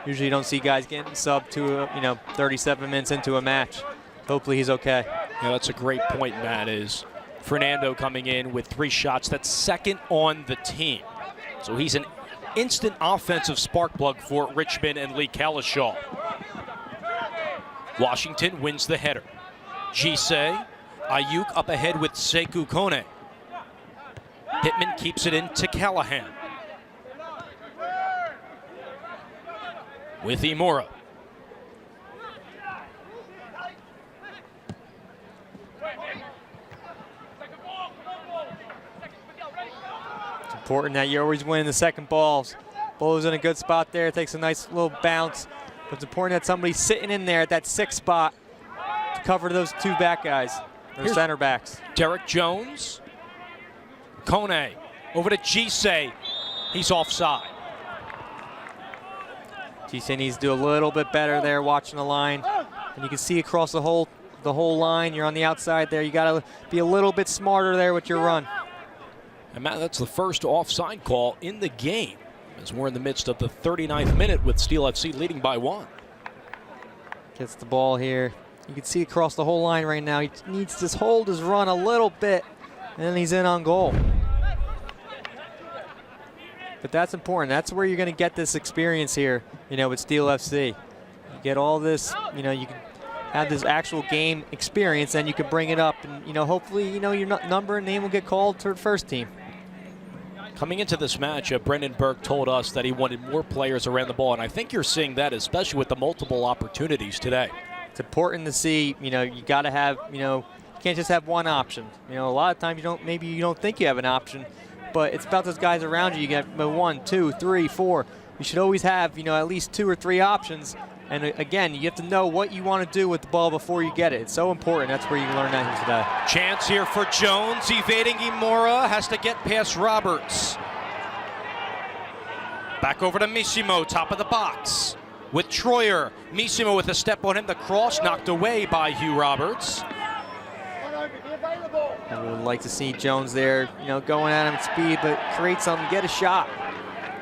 Usually you don't see guys getting subbed to, 37 minutes into a match. Hopefully he's okay. Yeah, that's a great point, Matt, is Fernando coming in with 3 shots. That's second on the team. So he's an instant offensive spark plug for Richmond and Lee Kalishaw. Washington wins the header. Gisei, Ayuk up ahead with Sekou Kone. Pittman keeps it in to Callahan. With Imura. It's important that you always win the second balls. Bowler's in a good spot there, takes a nice little bounce. But it's important that somebody's sitting in there at that 6th spot to cover those 2 back guys, or center backs. Derek Jones. Kone over to Gisei. He's offside. Gisei needs to do a little bit better there watching the line. And you can see across the whole line. You're on the outside there. You got to be a little bit smarter there with your run. And Matt, that's the first offside call in the game, as we're in the midst of the 39th minute with Steel FC leading by 1. Gets the ball here. You can see across the whole line right now. He needs to just hold his run a little bit, and then he's in on goal. But that's important. That's where you're going to get this experience here, with Steel FC. You get all this, you can have this actual game experience, and you can bring it up. And, hopefully, your number and name will get called to the first team. Coming into this match, Brendan Burke told us that he wanted more players around the ball, and I think you're seeing that, especially with the multiple opportunities today. It's important to see, you got to have, you can't just have one option. A lot of times maybe you don't think you have an option, but it's about those guys around you. You get 1, 2, 3, 4. You should always have, at least 2 or 3 options. And again, you have to know what you want to do with the ball before you get it. It's so important. That's where you can learn that here today. Chance here for Jones, evading Imura, has to get past Roberts. Back over to Missimo, top of the box. With Troyer, Missimo with a step on him. The cross knocked away by Hugh Roberts. I would like to see Jones there, going at him at speed, but create something, get a shot.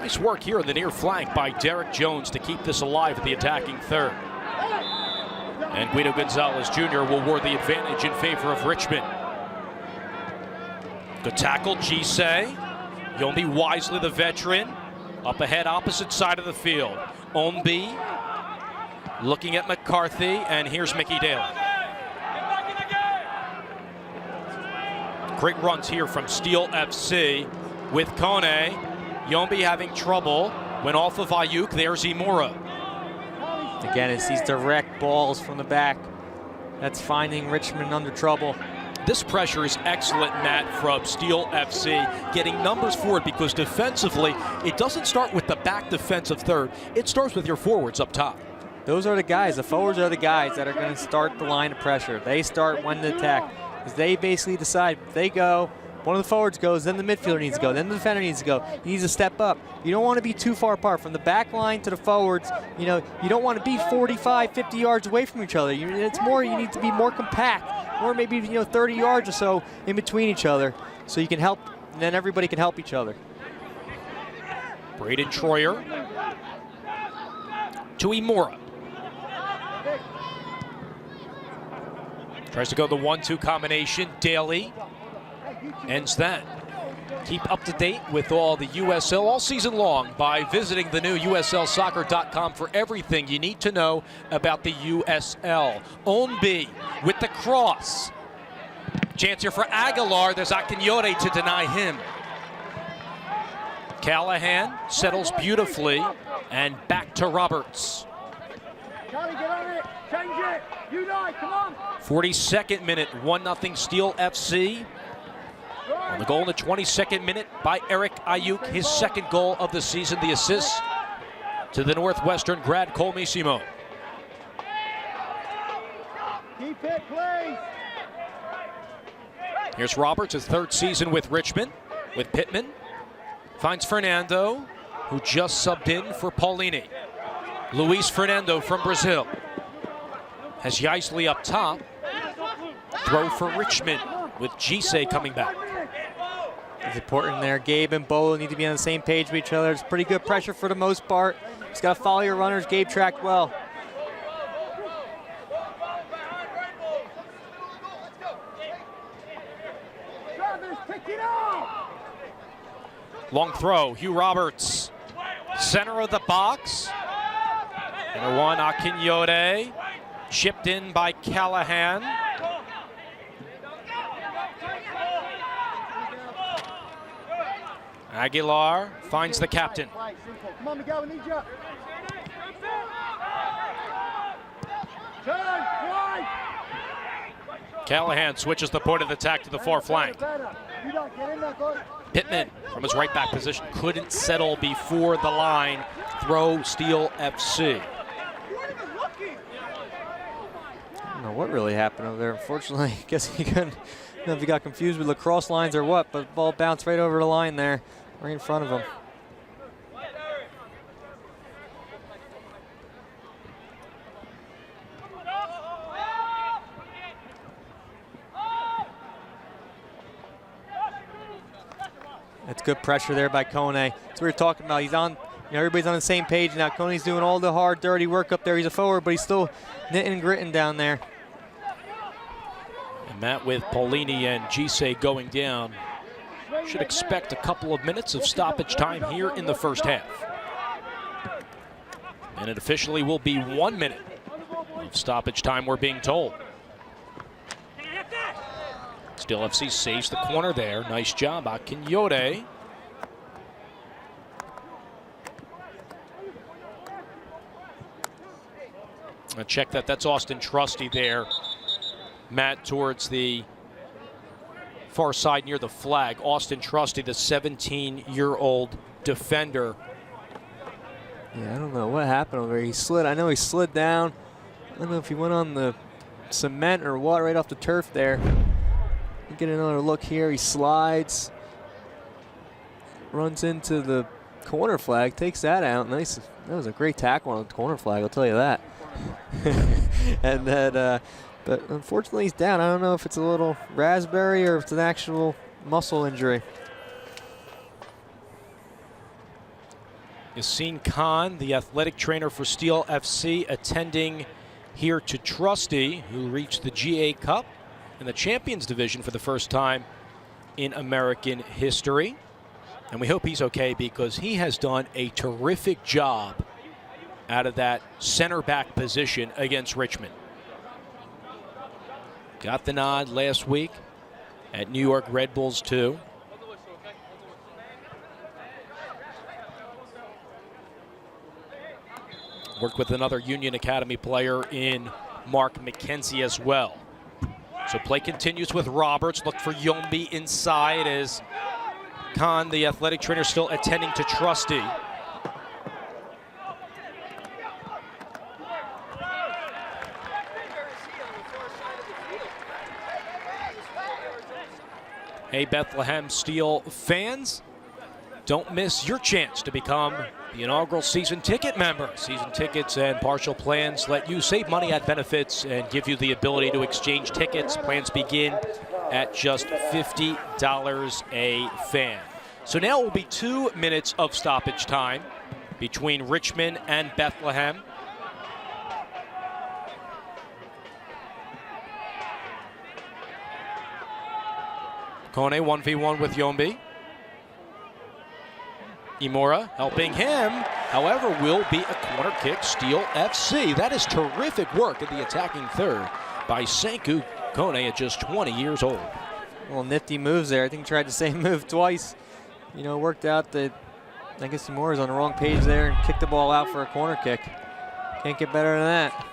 Nice work here on the near flank by Derek Jones to keep this alive at the attacking third. And Guido Gonzalez Jr. will award the advantage in favor of Richmond. Good tackle, Gisei. Yombi Wisely, the veteran, up ahead, opposite side of the field. Ombi looking at McCarthy, and here's Mickey Daly. Great runs here from Steel FC with Kone. Yombi having trouble, went off of Ayuk. There's Imura. Again, it's these direct balls from the back that's finding Richmond under trouble. This pressure is excellent, Matt, from Steel FC, getting numbers forward, because defensively, it doesn't start with the back defensive third. It starts with your forwards up top. Those are the guys, the forwards are the guys that are going to start the line of pressure. They start when to attack, because they basically decide if they go, one of the forwards goes, then the midfielder needs to go, then the defender needs to go. He needs to step up. You don't want to be too far apart. From the back line to the forwards, you don't want to be 45, 50 yards away from each other. It's more, you need to be more compact, or maybe 30 yards or so in between each other, so you can help, and then everybody can help each other. Braden Troyer to Imura. Tries to go the 1-2 combination. Daly ends that. Keep up to date with all the USL all season long by visiting the new USLsoccer.com for everything you need to know about the USL. Onbi with the cross. Chance here for Aguilar. There's Akinyore to deny him. Callahan settles beautifully, and back to Roberts. Charlie, get on it. Change it. Unite, come on. 42nd minute, 1-0 Steel FC. On the goal in the 22nd minute by Eric Ayuk, his second goal of the season, the assist to the Northwestern grad Cole Misimo. Keep it, please. Here's Roberts, his third season with Richmond, with Pittman. Finds Fernando, who just subbed in for Paulini. Luis Fernando from Brazil. Has Yaisley up top. Throw for Richmond with Gise coming back. It's important there. Gabe and Bolo need to be on the same page with each other. It's pretty good pressure for the most part. Just got to follow your runners. Gabe tracked well. Long throw, Hugh Roberts. Center of the box. And one, Akinyode. Chipped in by Callahan. Aguilar finds the captain. Come on, Miguel, we need you. Turn, right. Callahan switches the point of attack to the far flank. Pittman from his right back position couldn't settle before the line. Throw Steel FC. I don't know what really happened over there. Unfortunately, I guess he couldn't. I don't know if he got confused with lacrosse lines or what, but the ball bounced right over the line there, right in front of him. That's good pressure there by Kone. That's what we were talking about. He's on, everybody's on the same page now. Kone's doing all the hard, dirty work up there. He's a forward, but he's still knitting and gritting down there. And that with Paulini and Gise going down, should expect a couple of minutes of stoppage time here in the first half. And it officially will be 1 minute of stoppage time, we're being told. Still FC saves the corner there. Nice job, Akinyode. Check that. That's Austin Trusty there. Matt towards the far side near the flag. Austin Trusty, the 17-year-old defender. Yeah, I don't know what happened over there. He slid. I know he slid down. I don't know if he went on the cement or what, right off the turf there. Get another look here. He slides, runs into the corner flag, takes that out. Nice. That was a great tackle on the corner flag, I'll tell you that. And then, but unfortunately he's down. I don't know if it's a little raspberry or if it's an actual muscle injury. Yassine Khan, the athletic trainer for Steel FC, attending here to Trusty, who reached the GA Cup in the Champions Division for the first time in American history. And we hope he's okay because he has done a terrific job out of that center back position against Richmond. Got the nod last week at New York Red Bulls too. Worked with another Union Academy player in Mark McKenzie as well. So play continues with Roberts. Look for Yombi inside as Khan, the athletic trainer, still attending to Trusty. Hey, Bethlehem Steel fans, don't miss your chance to become the inaugural season ticket member. Season tickets and partial plans let you save money at benefits and give you the ability to exchange tickets. Plans begin at just $50 a fan. So now it will be 2 minutes of stoppage time between Richmond and Bethlehem. Kone 1v1 with Yombi. Imura helping him, however, will be a corner kick, Steel FC. That is terrific work in the attacking third by Senku Kone at just 20 years old. Well, nifty moves there. I think he tried the same move twice. Worked out that I guess Imura's on the wrong page there and kicked the ball out for a corner kick. Can't get better than that.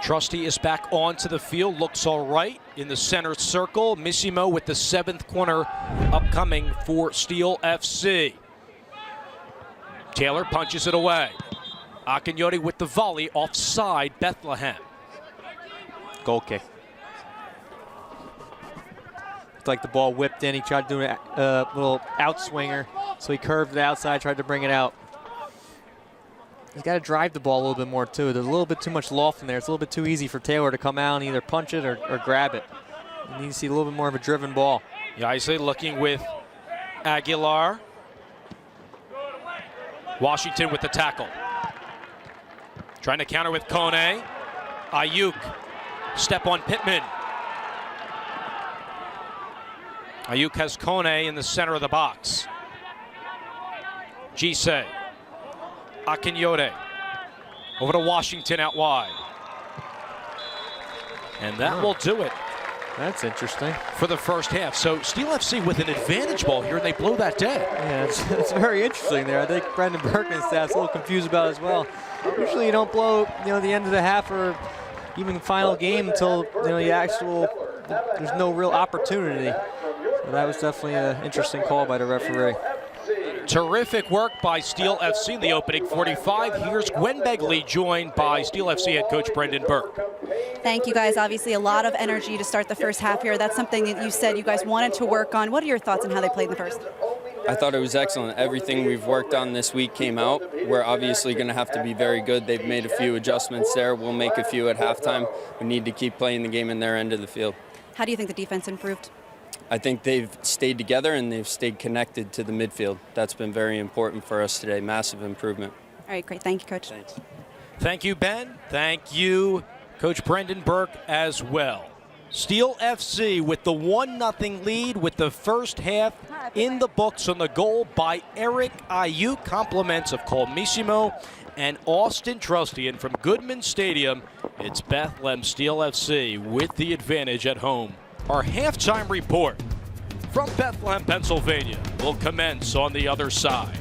Trusty is back onto the field, looks all right in the center circle. Missimo with the 7th corner upcoming for Steel FC. Taylor punches it away. Akinyoti with the volley offside Bethlehem. Goal kick. Looked like the ball whipped in. He tried to do a little outswinger, so he curved it outside, tried to bring it out. He's got to drive the ball a little bit more, too. There's a little bit too much loft in there. It's a little bit too easy for Taylor to come out and either punch it or grab it. You need to see a little bit more of a driven ball. Yaisley looking with Aguilar. Washington with the tackle. Trying to counter with Kone. Ayuk. Step on Pittman. Ayuk has Kone in the center of the box. Gise. Akinyoti. Over to Washington out wide. And that will do it. That's interesting. For the first half. So Steel FC with an advantage ball here, and they blow that dead. Yeah, it's very interesting there. I think Brendan Burke and staff's a little confused about it as well. Usually you don't blow, the end of the half or even final game until, there's no real opportunity. So that was definitely an interesting call by the referee. Terrific work by Steel FC in the opening 45. Here's Gwen Begley, joined by Steel FC head coach Brendan Burke. Thank you guys. Obviously a lot of energy to start the first half here. That's something that you said you guys wanted to work on. What are your thoughts on how they played in the first? I thought it was excellent. Everything we've worked on this week came out. We're obviously going to have to be very good. They've made a few adjustments there. We'll make a few at halftime. We need to keep playing the game in their end of the field. How do you think the defense improved? I think they've stayed together and they've stayed connected to the midfield. That's been very important for us today. Massive improvement. All right, great. Thank you, Coach. Thanks. Thank you, Ben. Thank you, Coach Brendan Burke, as well. Steel FC with the 1-0 lead with the first half in the books on the goal by Eric Ayuk. Compliments of Colmissimo and Austin Trusty. And from Goodman Stadium, it's Bethlehem Steel FC with the advantage at home. Our halftime report from Bethlehem, Pennsylvania will commence on the other side.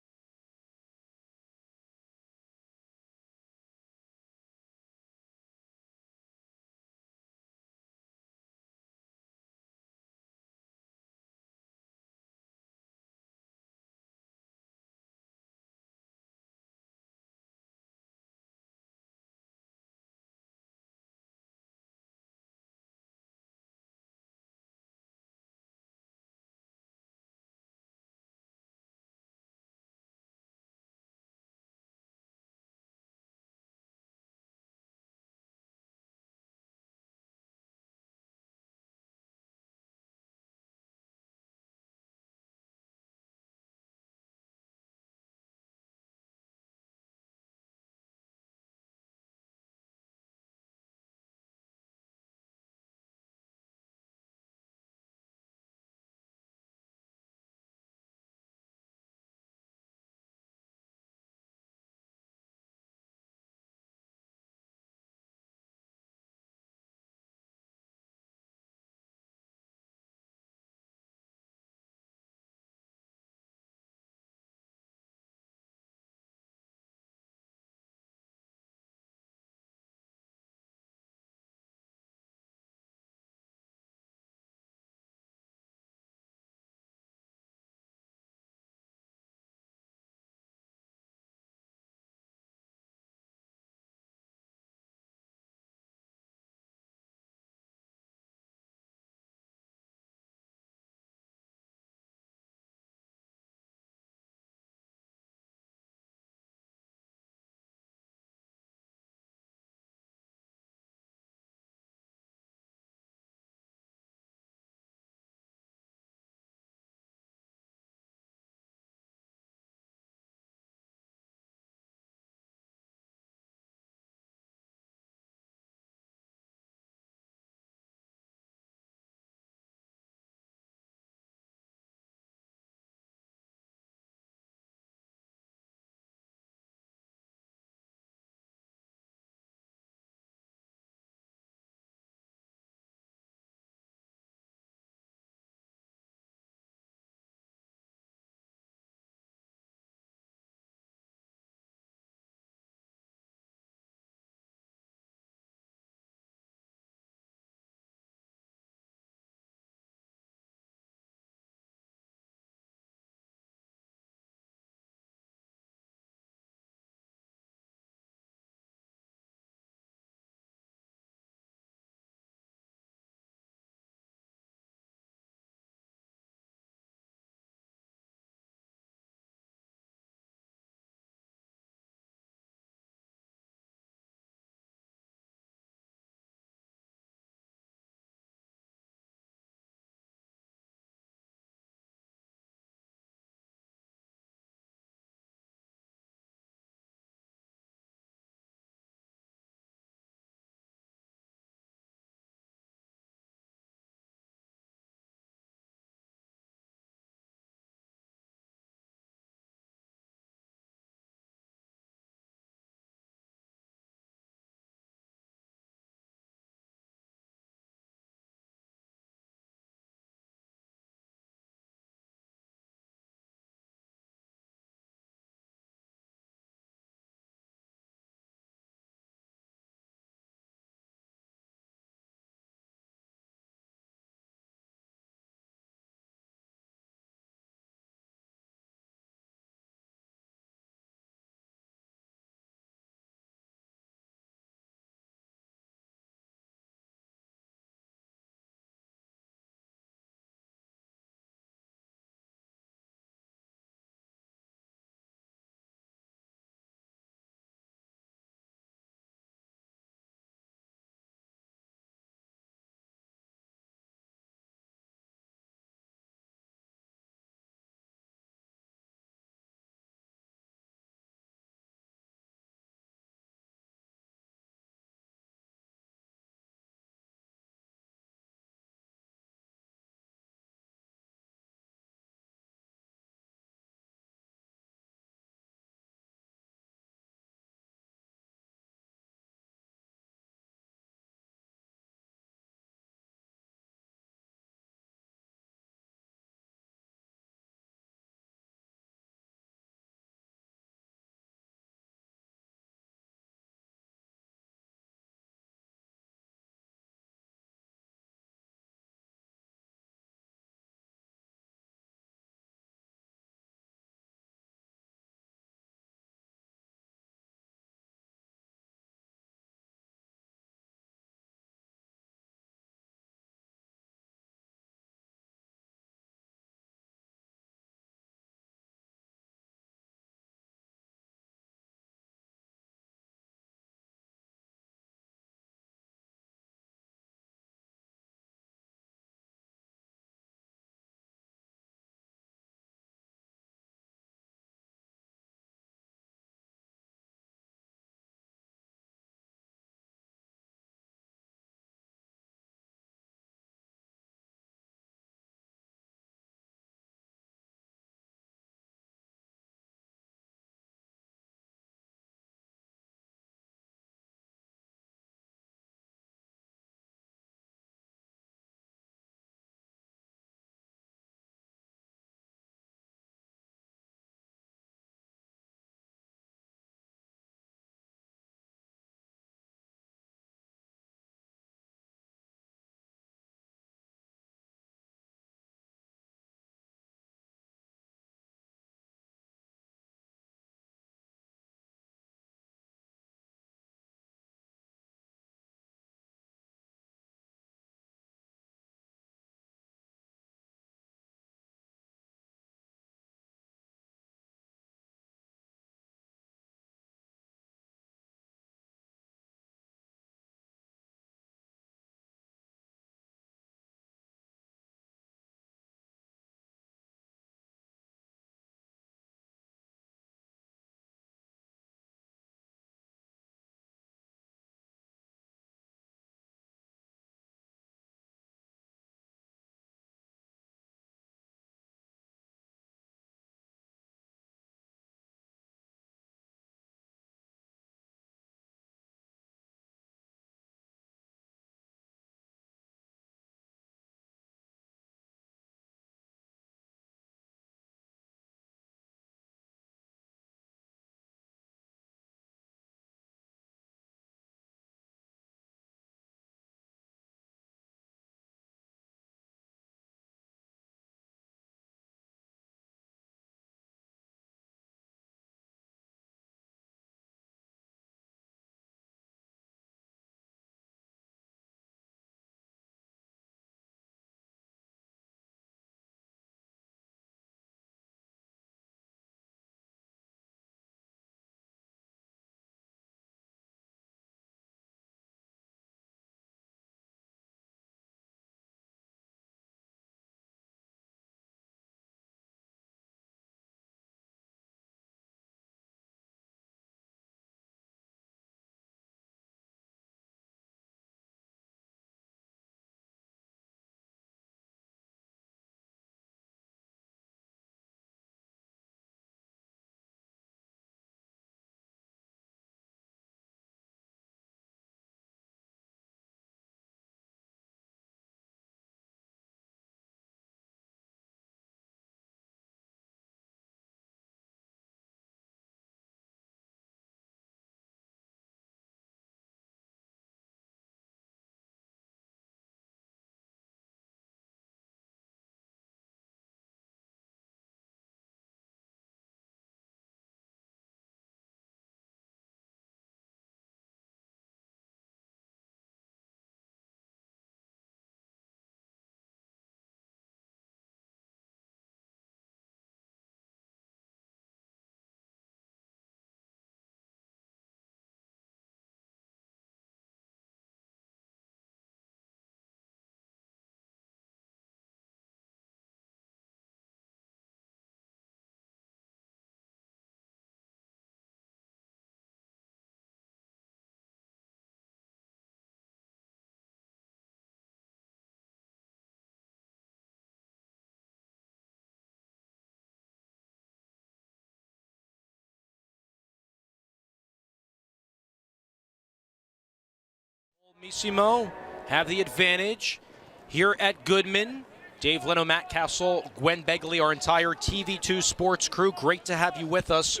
Missimo have the advantage here at Goodman. Dave Leno, Matt Castle, Gwen Begley, our entire TV2 sports crew. Great to have you with us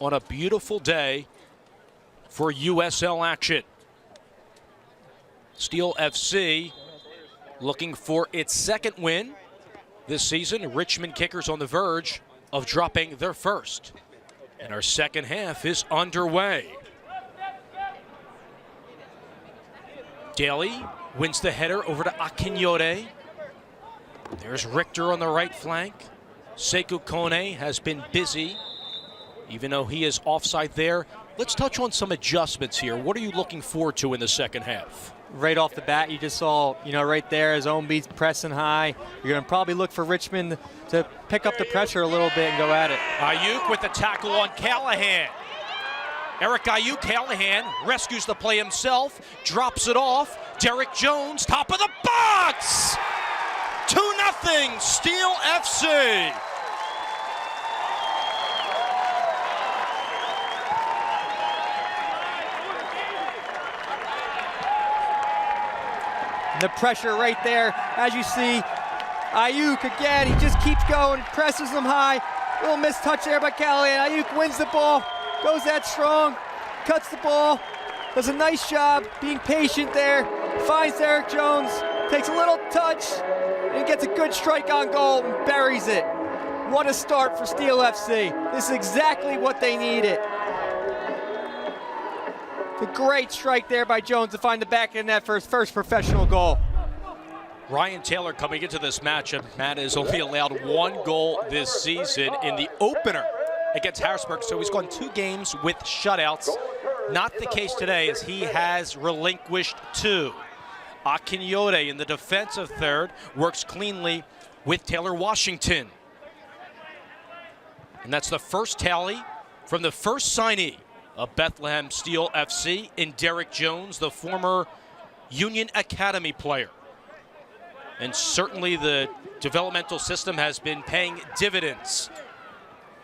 on a beautiful day for USL action. Steel FC looking for its second win this season. Richmond Kickers on the verge of dropping their first. And our second half is underway. Daly wins the header over to Akinyore. There's Richter on the right flank. Sekou Kone has been busy, even though he is offside there. Let's touch on some adjustments here. What are you looking forward to in the second half? Right off the bat, you just saw, right there as Ownby's pressing high. You're going to probably look for Richmond to pick up the pressure a little bit and go at it. Ayuk with the tackle on Callahan. Eric Ayuk, Callahan rescues the play himself, drops it off. Derek Jones, top of the box! 2-0, Steel FC. The pressure right there, as you see, Ayuk again, he just keeps going, presses them high. Little missed touch there by Callahan. Ayuk wins the ball, goes that strong, cuts the ball, does a nice job being patient there, finds Derek Jones, takes a little touch, and gets a good strike on goal and buries it. What a start for Steel FC. This is exactly what they needed. It's a great strike there by Jones to find the back of the net for his first professional goal. Ryan Taylor coming into this matchup. Matt has only allowed one goal this season in the opener against Harrisburg, so he's gone 2 games with shutouts. Not the case today, as he has relinquished 2. Akinyore in the defensive third works cleanly with Taylor Washington. And that's the first tally from the first signee of Bethlehem Steel FC in Derek Jones, the former Union Academy player. And certainly the developmental system has been paying dividends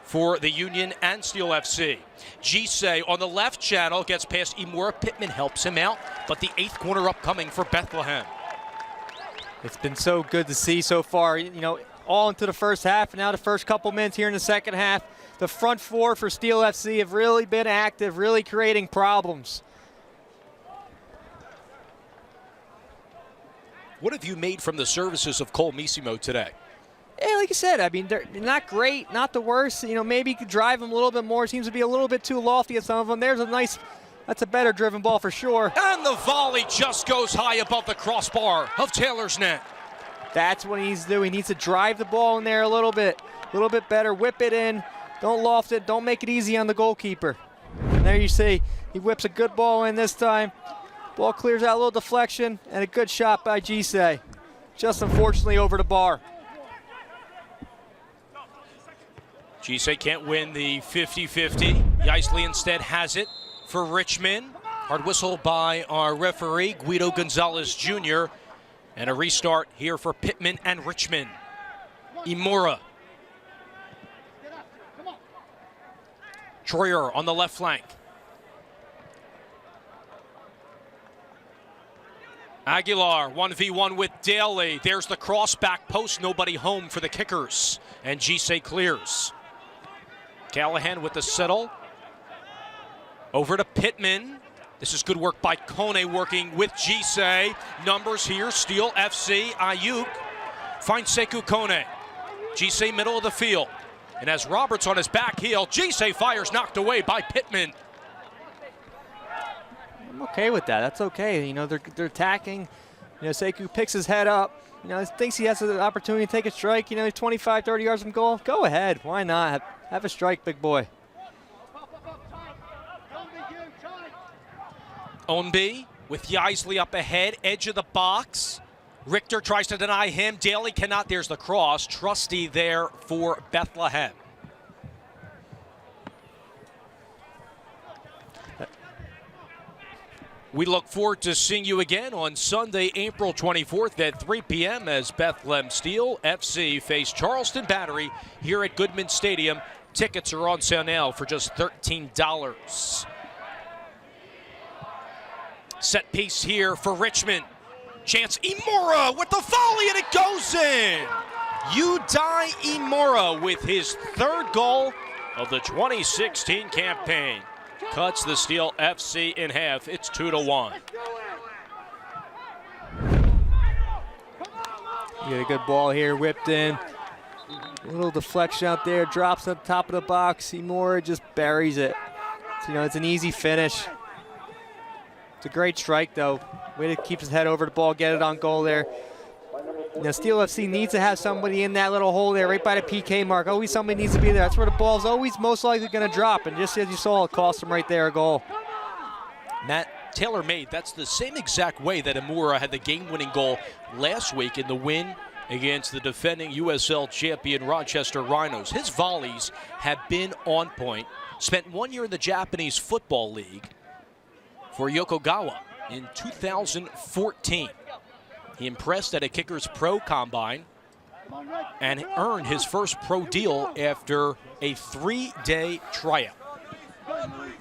for the Union and Steel FC. Gisay on the left channel gets past Imura. Pittman helps him out, but the 8th corner upcoming for Bethlehem. It's been so good to see so far, all into the first half, and now the first couple minutes here in the second half. The front 4 for Steel FC have really been active, really creating problems. What have you made from the services of Cole Missimo today? Yeah, like I said, they're not great, not the worst. Maybe you could drive them a little bit more. Seems to be a little bit too lofty at some of them. That's a better driven ball for sure. And the volley just goes high above the crossbar of Taylor's net. That's what he needs to do. He needs to drive the ball in there a little bit better, whip it in. Don't loft it, don't make it easy on the goalkeeper. And there you see, he whips a good ball in this time. Ball clears out a little deflection, and a good shot by Gisay. Just unfortunately over the bar. Gisay can't win the 50-50. Yaisley instead has it for Richmond. Hard whistle by our referee, Guido Gonzalez Jr. And a restart here for Pittman and Richmond. Imura. Troyer on the left flank. Aguilar 1v1 with Daly. There's the cross back post. Nobody home for the Kickers. And Gisay clears. Callahan with the settle. Over to Pittman. This is good work by Kone working with Gisay. Numbers here, Steel FC, Ayuk. Finds Sekou Kone. Gisay middle of the field. And as Roberts on his back heel, Gisay fires knocked away by Pittman. I'm okay with that. That's okay. They're attacking. Sekou picks his head up. Thinks he has an opportunity to take a strike. He's 25, 30 yards from goal. Go ahead. Why not? Have a strike, big boy. Ownby with Yaisley up ahead, edge of the box. Richter tries to deny him. Daly cannot. There's the cross. Trusty there for Bethlehem. We look forward to seeing you again on Sunday, April 24th at 3 p.m. as Bethlehem Steel FC face Charleston Battery here at Goodman Stadium. Tickets are on sale now for just $13. Set piece here for Richmond. Chance Imura with the volley, and it goes in. Udai Imura with his third goal of the 2016 campaign. Cuts the Steel FC in half. It's 2-1. You get a good ball here, whipped in. A little deflection out there, drops at the top of the box. Imura just buries it. So, it's an easy finish. It's a great strike, though. Way to keep his head over the ball, get it on goal there. Steel FC needs to have somebody in that little hole there, right by the PK mark. Always somebody needs to be there. That's where the ball's always most likely going to drop. And just as you saw, it cost him right there a goal. Matt, tailor-made. That's the same exact way that Imura had the game-winning goal last week in the win against the defending USL champion Rochester Rhinos. His volleys have been on point. Spent 1 year in the Japanese Football League for Yokogawa in 2014. He impressed at a Kickers Pro Combine and earned his first pro deal after a 3-day tryout.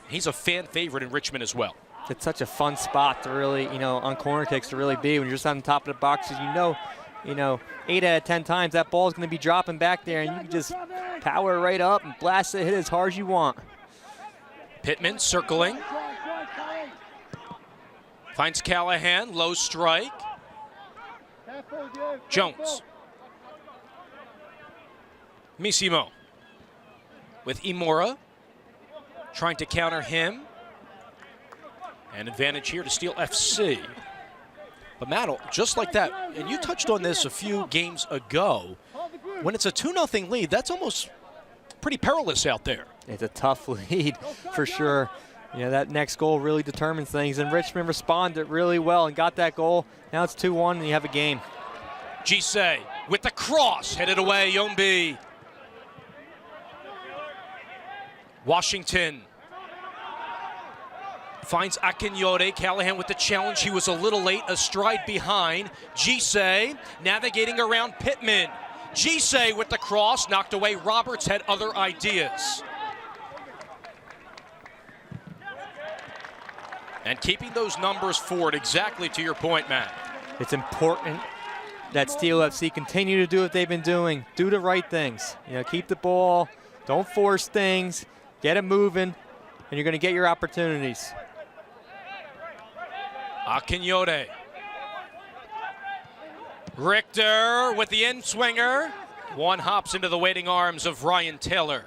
He's a fan favorite in Richmond as well. It's such a fun spot to really, on corner kicks to really be when you're just on the top of the boxes. 8 out of 10 times that ball is going to be dropping back there, and you can just power right up and blast it, hit as hard as you want. Pittman circling. Finds Callahan, low strike. Jones. Missimo with Imura trying to counter him. An advantage here to Steel FC. But Matt, just like that, and you touched on this a few games ago, when it's a 2-0 lead, that's almost pretty perilous out there. It's a tough lead for sure. That next goal really determines things, and Richmond responded really well and got that goal. Now it's 2-1 and you have a game. Gisei with the cross, headed away, Yombi. Washington finds Akinyore. Callahan with the challenge. He was a little late, a stride behind. Gisei navigating around Pittman. Gisei with the cross, knocked away. Roberts had other ideas. And keeping those numbers forward, exactly to your point, Matt. It's important that Steel FC continue to do what they've been doing. Do the right things. Keep the ball. Don't force things. Get it moving, and you're going to get your opportunities. Akinyore. Richter with the in-swinger. One hops into the waiting arms of Ryan Taylor.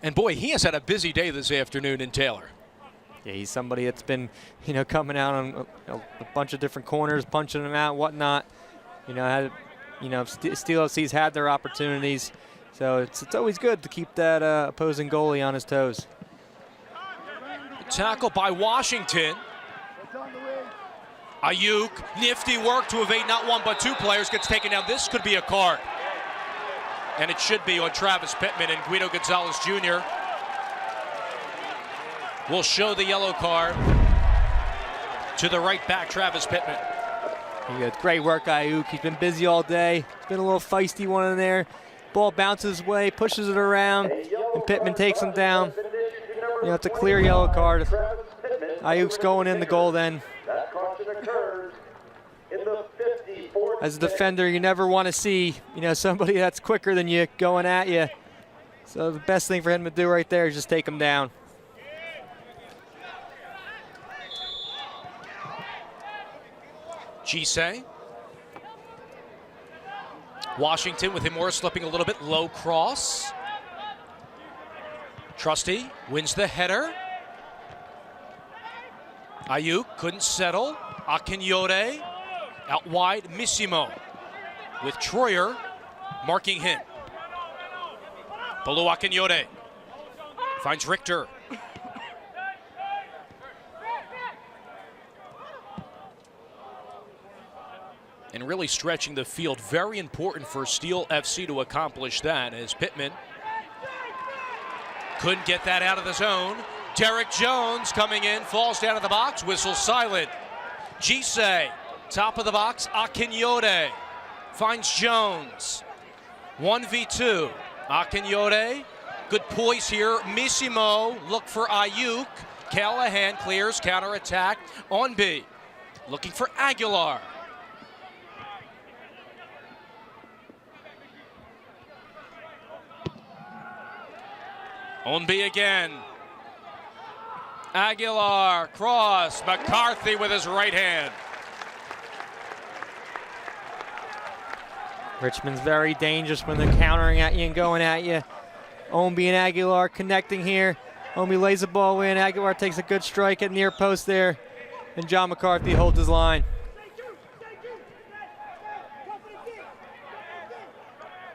And boy, he has had a busy day this afternoon in Taylor. Yeah, he's somebody that's been, coming out on a bunch of different corners, punching them out, whatnot. Steel FC's had their opportunities. So it's always good to keep that opposing goalie on his toes. Tackle by Washington. Ayuk, nifty work to evade not one but two players, gets taken down. This could be a card. And it should be on Travis Pittman, and Guido Gonzalez Jr. will show the yellow card to the right back, Travis Pittman. Great work, Ayuk. He's been busy all day. It's been a little feisty one in there. Ball bounces away, pushes it around, and Pittman takes him down. It's a clear yellow card. Ayuk's going in the goal then. As a defender, you never want to see, somebody that's quicker than you going at you. So the best thing for him to do right there is just take him down. Gisei. Washington with Imura slipping a little bit, low cross. Trusty wins the header. Ayuk couldn't settle. Akinyore out wide. Missimo with Troyer marking him. Below Akinyore. Finds Richter. And really stretching the field. Very important for Steel FC to accomplish that, as Pittman couldn't get that out of the zone. Derek Jones coming in, falls down to the box, whistle silent. Gisei, top of the box, Akinyore finds Jones. 1v2. Akinyore, good poise here. Missimo, look for Ayuk. Callahan clears, counterattack. Onby looking for Aguilar. Onby again. Aguilar, cross, McCarthy with his right hand. Richmond's very dangerous when they're countering at you and going at you. Onby and Aguilar connecting here. Onby lays the ball in. Aguilar takes a good strike at near post there. And John McCarthy holds his line.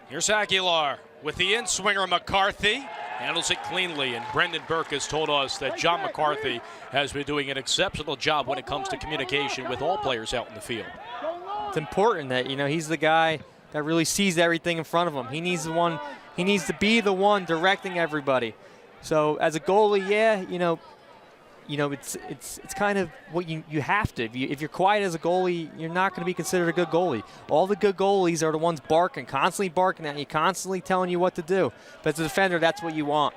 Here's Aguilar with the in-swinger. McCarthy handles it cleanly, and Brendan Burke has told us that John McCarthy has been doing an exceptional job when it comes to communication with all players out in the field. It's important that, he's the guy that really sees everything in front of him. He needs to be the one directing everybody. So as a goalie, yeah, it's kind of what you have to. If you're quiet as a goalie, you're not going to be considered a good goalie. All the good goalies are the ones constantly barking at you, constantly telling you what to do. But as a defender, that's what you want.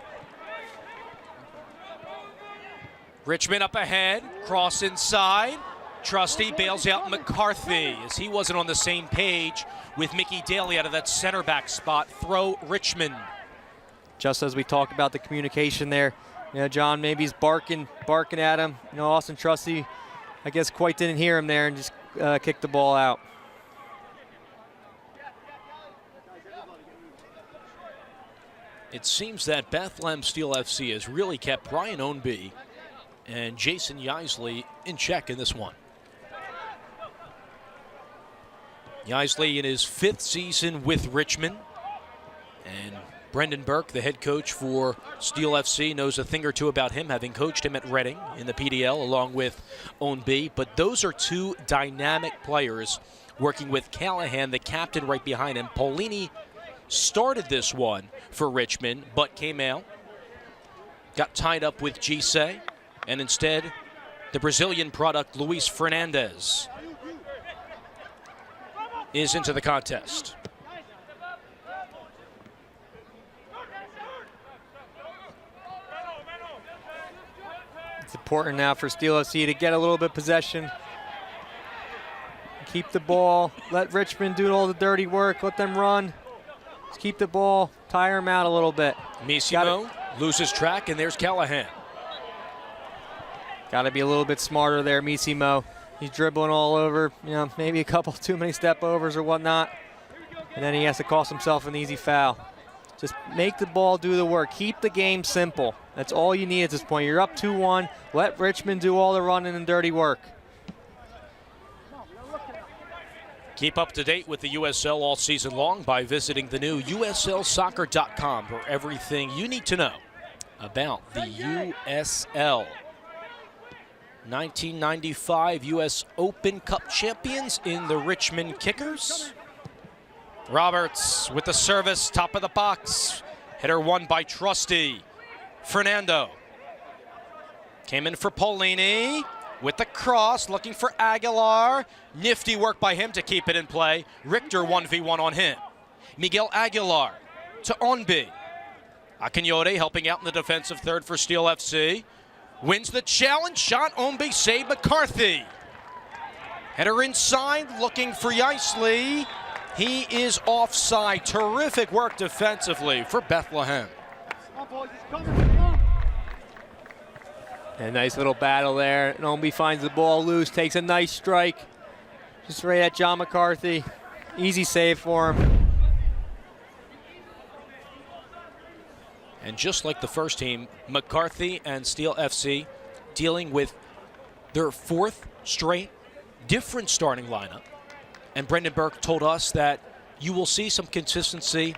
Richmond up ahead, cross inside. Trusty bails out McCarthy as he wasn't on the same page with Mickey Daly out of that center back spot. Throw Richmond. Just as we talked about the communication there, John maybe he's barking at him. Austin Trusty, I guess, quite didn't hear him there and just kicked the ball out. It seems that Bethlehem Steel FC has really kept Brian Onby and Jason Yeisley in check in this one. Yeisley in his 5th season with Richmond, and Brendan Burke, the head coach for Steel FC, knows a thing or two about him, having coached him at Reading in the PDL along with Onby. But those are two dynamic players working with Callahan, the captain, right behind him. Paulini started this one for Richmond, but came out, got tied up with Gise, and instead the Brazilian product, Luis Fernandez, is into the contest. It's important now for Steel FC to get a little bit of possession. Keep the ball. Let Richmond do all the dirty work. Let them run. Just keep the ball. Tire them out a little bit. Misimo loses track, and there's Callahan. Got to be a little bit smarter there, Misimo. He's dribbling all over, maybe a couple too many step overs or whatnot. And then he has to cost himself an easy foul. Just make the ball do the work. Keep the game simple. That's all you need at this point. You're up 2-1. Let Richmond do all the running and dirty work. Keep up to date with the USL all season long by visiting the new USLsoccer.com for everything you need to know about the USL. 1995 U.S. Open Cup champions in the Richmond Kickers. Roberts with the service, top of the box. Header won by Trusty. Fernando came in for Paulini with the cross, looking for Aguilar. Nifty work by him to keep it in play. Richter 1v1 on him. Miguel Aguilar to Onby. Akinyote helping out in the defensive third for Steel FC. Wins the challenge, shot, Onby, save McCarthy. Header inside, looking for Yeisley. He is offside. Terrific work defensively for Bethlehem. A nice little battle there. Onby finds the ball loose, takes a nice strike. Just right at John McCarthy. Easy save for him. And just like the first team, McCarthy and Steel FC dealing with their 4th straight different starting lineup. And Brendan Burke told us that you will see some consistency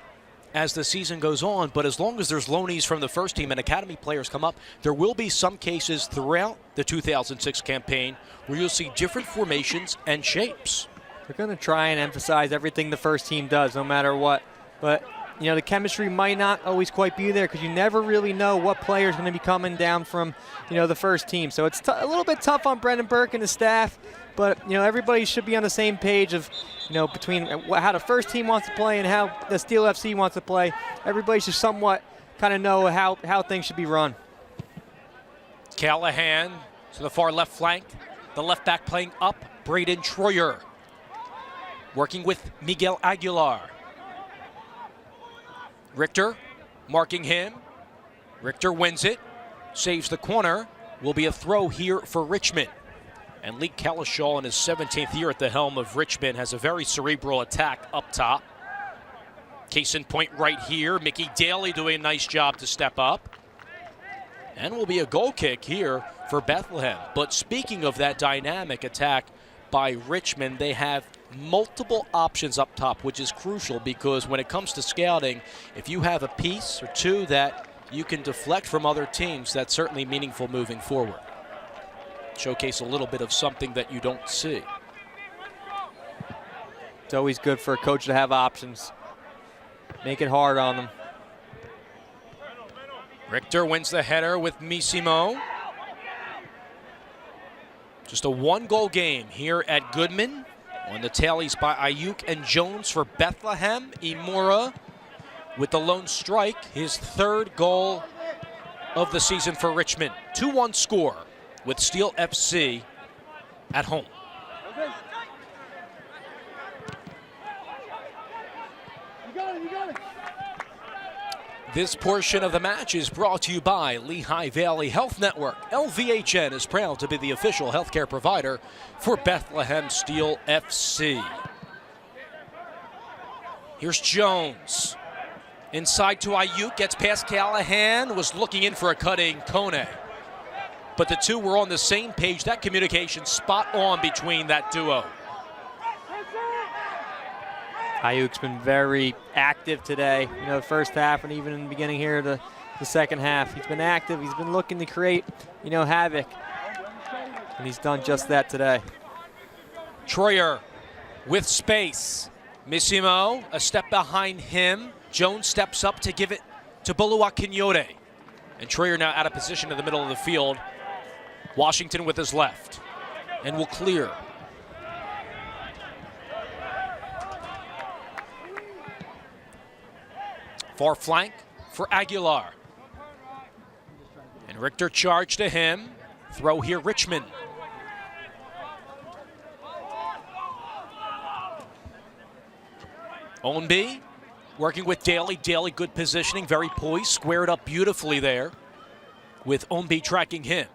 as the season goes on, but as long as there's loanees from the first team and academy players come up, there will be some cases throughout the 2006 campaign where you'll see different formations and shapes. They're going to try and emphasize everything the first team does, no matter what. But the chemistry might not always quite be there because you never really know what player is going to be coming down from, the first team. So it's a little bit tough on Brendan Burke and his staff, but, everybody should be on the same page of, between how the first team wants to play and how the Steel FC wants to play. Everybody should somewhat kind of know how things should be run. Callahan to the far left flank. The left back playing up, Braden Troyer. Working with Miguel Aguilar. Richter marking him. Richter wins it, saves the corner. Will be a throw here for Richmond. And Lee Kalishaw in his 17th year at the helm of Richmond has a very cerebral attack up top. Case in point right here, Mickey Daly doing a nice job to step up. And will be a goal kick here for Bethlehem. But speaking of that dynamic attack by Richmond, they have multiple options up top, which is crucial because when it comes to scouting, if you have a piece or two that you can deflect from other teams, that's certainly meaningful moving forward. Showcase a little bit of something that you don't see. It's always good for a coach to have options. Make it hard on them. Richter wins the header with Missimo. Just a one-goal game here at Goodman. On the tallies by Ayuk and Jones for Bethlehem. Imura with the lone strike, his third goal of the season for Richmond. 2-1 score with Steel FC at home. You got it. This portion of the match is brought to you by Lehigh Valley Health Network. LVHN is proud to be the official healthcare provider for Bethlehem Steel FC. Here's Jones. Inside to Ayuk, gets past Callahan, was looking in for a cutting Kone. But the two were on the same page. That communication spot on between that duo. Ayuk's been very active today. You know, the first half and even in the beginning here, the second half. He's been active. He's been looking to create, you know, havoc. And he's done just that today. Troyer with space. Missimo, a step behind him. Jones steps up to give it to Bulua Quinote. And Troyer now out of position in the middle of the field. Washington with his left. And will clear. Far flank for Aguilar. And Richter charged to him. Throw here, Richmond. Ownby working with Daly. Daly, good positioning, very poised, squared up beautifully there with Ownby tracking him.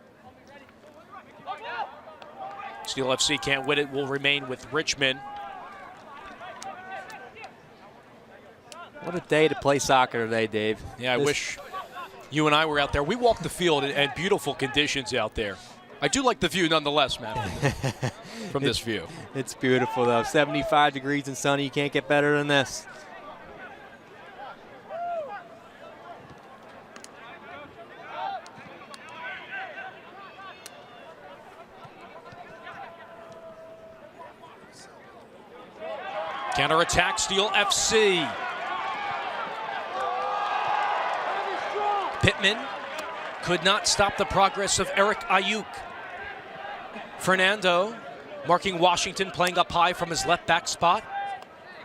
Steel FC can't win it, will remain with Richmond. What a day to play soccer today, Dave. Yeah, I wish you and I were out there. We walked the field in beautiful conditions out there. I do like the view nonetheless, man, from this view. It's beautiful, though. 75 degrees and sunny. You can't get better than this. Counterattack, Steel FC. Pittman could not stop the progress of Eric Ayuk. Fernando marking Washington, playing up high from his left back spot.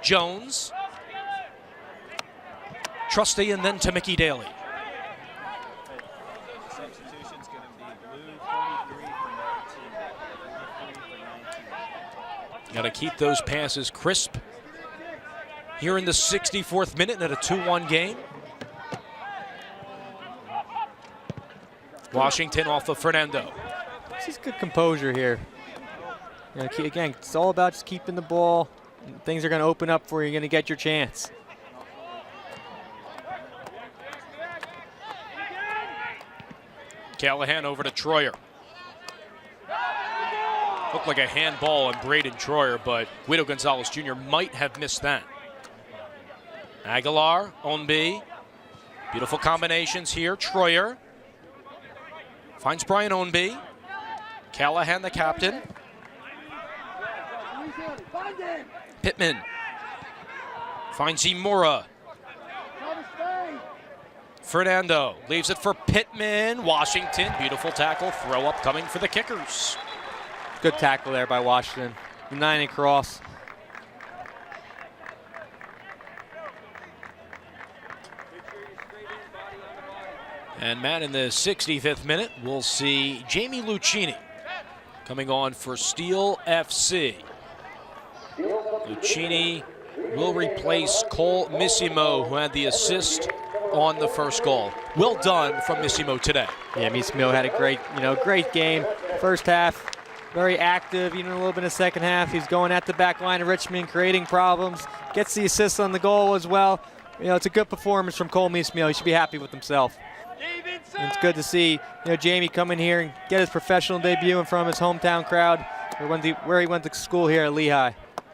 Jones. Trusty, and then to Mickey Daly. Substitution's going to be blue 43 for 19. Got to keep those passes crisp. Here in the 64th minute at a 2-1 game. Washington off of Fernando. This is good composure here. You know, again, it's all about just keeping the ball. Things are going to open up for you. You're going to get your chance. Callahan over to Troyer. Looked like a handball on Braden Troyer, but Guido Gonzalez Jr. might have missed that. Aguilar, Ownby. Beautiful combinations here. Troyer finds Brian Ownby. Callahan, the captain. Pittman finds Imura. Fernando leaves it for Pittman. Washington, beautiful tackle. Throw up coming for the Kickers. Good tackle there by Washington. 9 across. And Matt, in the 65th minute, we'll see Jamie Lucchini coming on for Steel FC. Lucchini will replace Cole Missimo, who had the assist on the first goal. Well done from Missimo today. Yeah, Missimo had a great game. First half, very active, even a little bit in the second half. He's going at the back line of Richmond, creating problems. Gets the assist on the goal as well. It's a good performance from Cole Missimo. He should be happy with himself. And it's good to see Jamie come in here and get his professional debut in front of his hometown crowd, where he went to school here at Lehigh.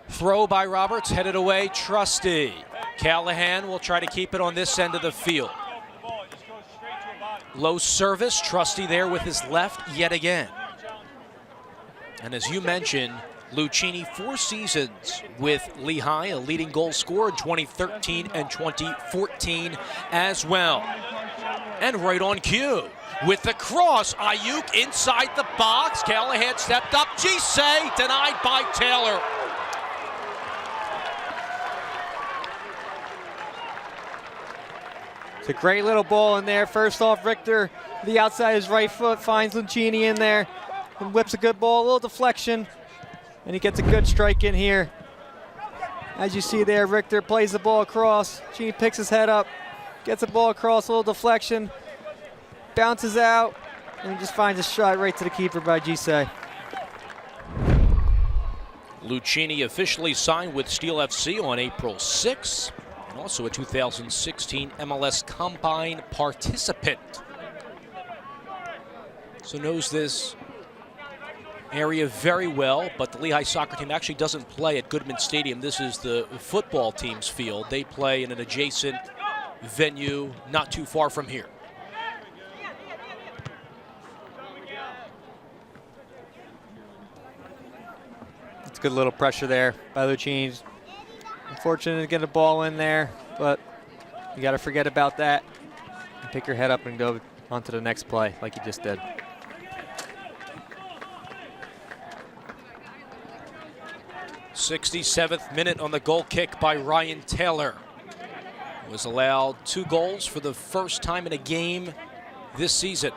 Throw by Roberts, headed away, Trusty. Callahan will try to keep it on this end of the field. Low service, Trusty there with his left yet again. And as you mentioned, Lucchini, 4 seasons with Lehigh, a leading goal scorer in 2013 and 2014 as well. And right on cue with the cross, Ayuk inside the box. Callahan stepped up, Gise denied by Taylor. It's a great little ball in there. First off, Richter, the outside of his right foot, finds Lucchini in there and whips a good ball, a little deflection, and he gets a good strike in here. As you see there, Richter plays the ball across. Lucchini picks his head up, gets the ball across, a little deflection, bounces out, and just finds a shot right to the keeper by Gise. Lucchini officially signed with Steel FC on April 6th, and also a 2016 MLS Combine participant. So knows this area very well, but the Lehigh soccer team actually doesn't play at Goodman Stadium. This is the football team's field. They play in an adjacent venue not too far from here. It's good little pressure there by Lucchini. Unfortunate to get a ball in there, but you got to forget about that and pick your head up and go on to the next play like you just did. '67th minute on the goal kick by Ryan Taylor. Was allowed 2 goals for the first time in a game this season.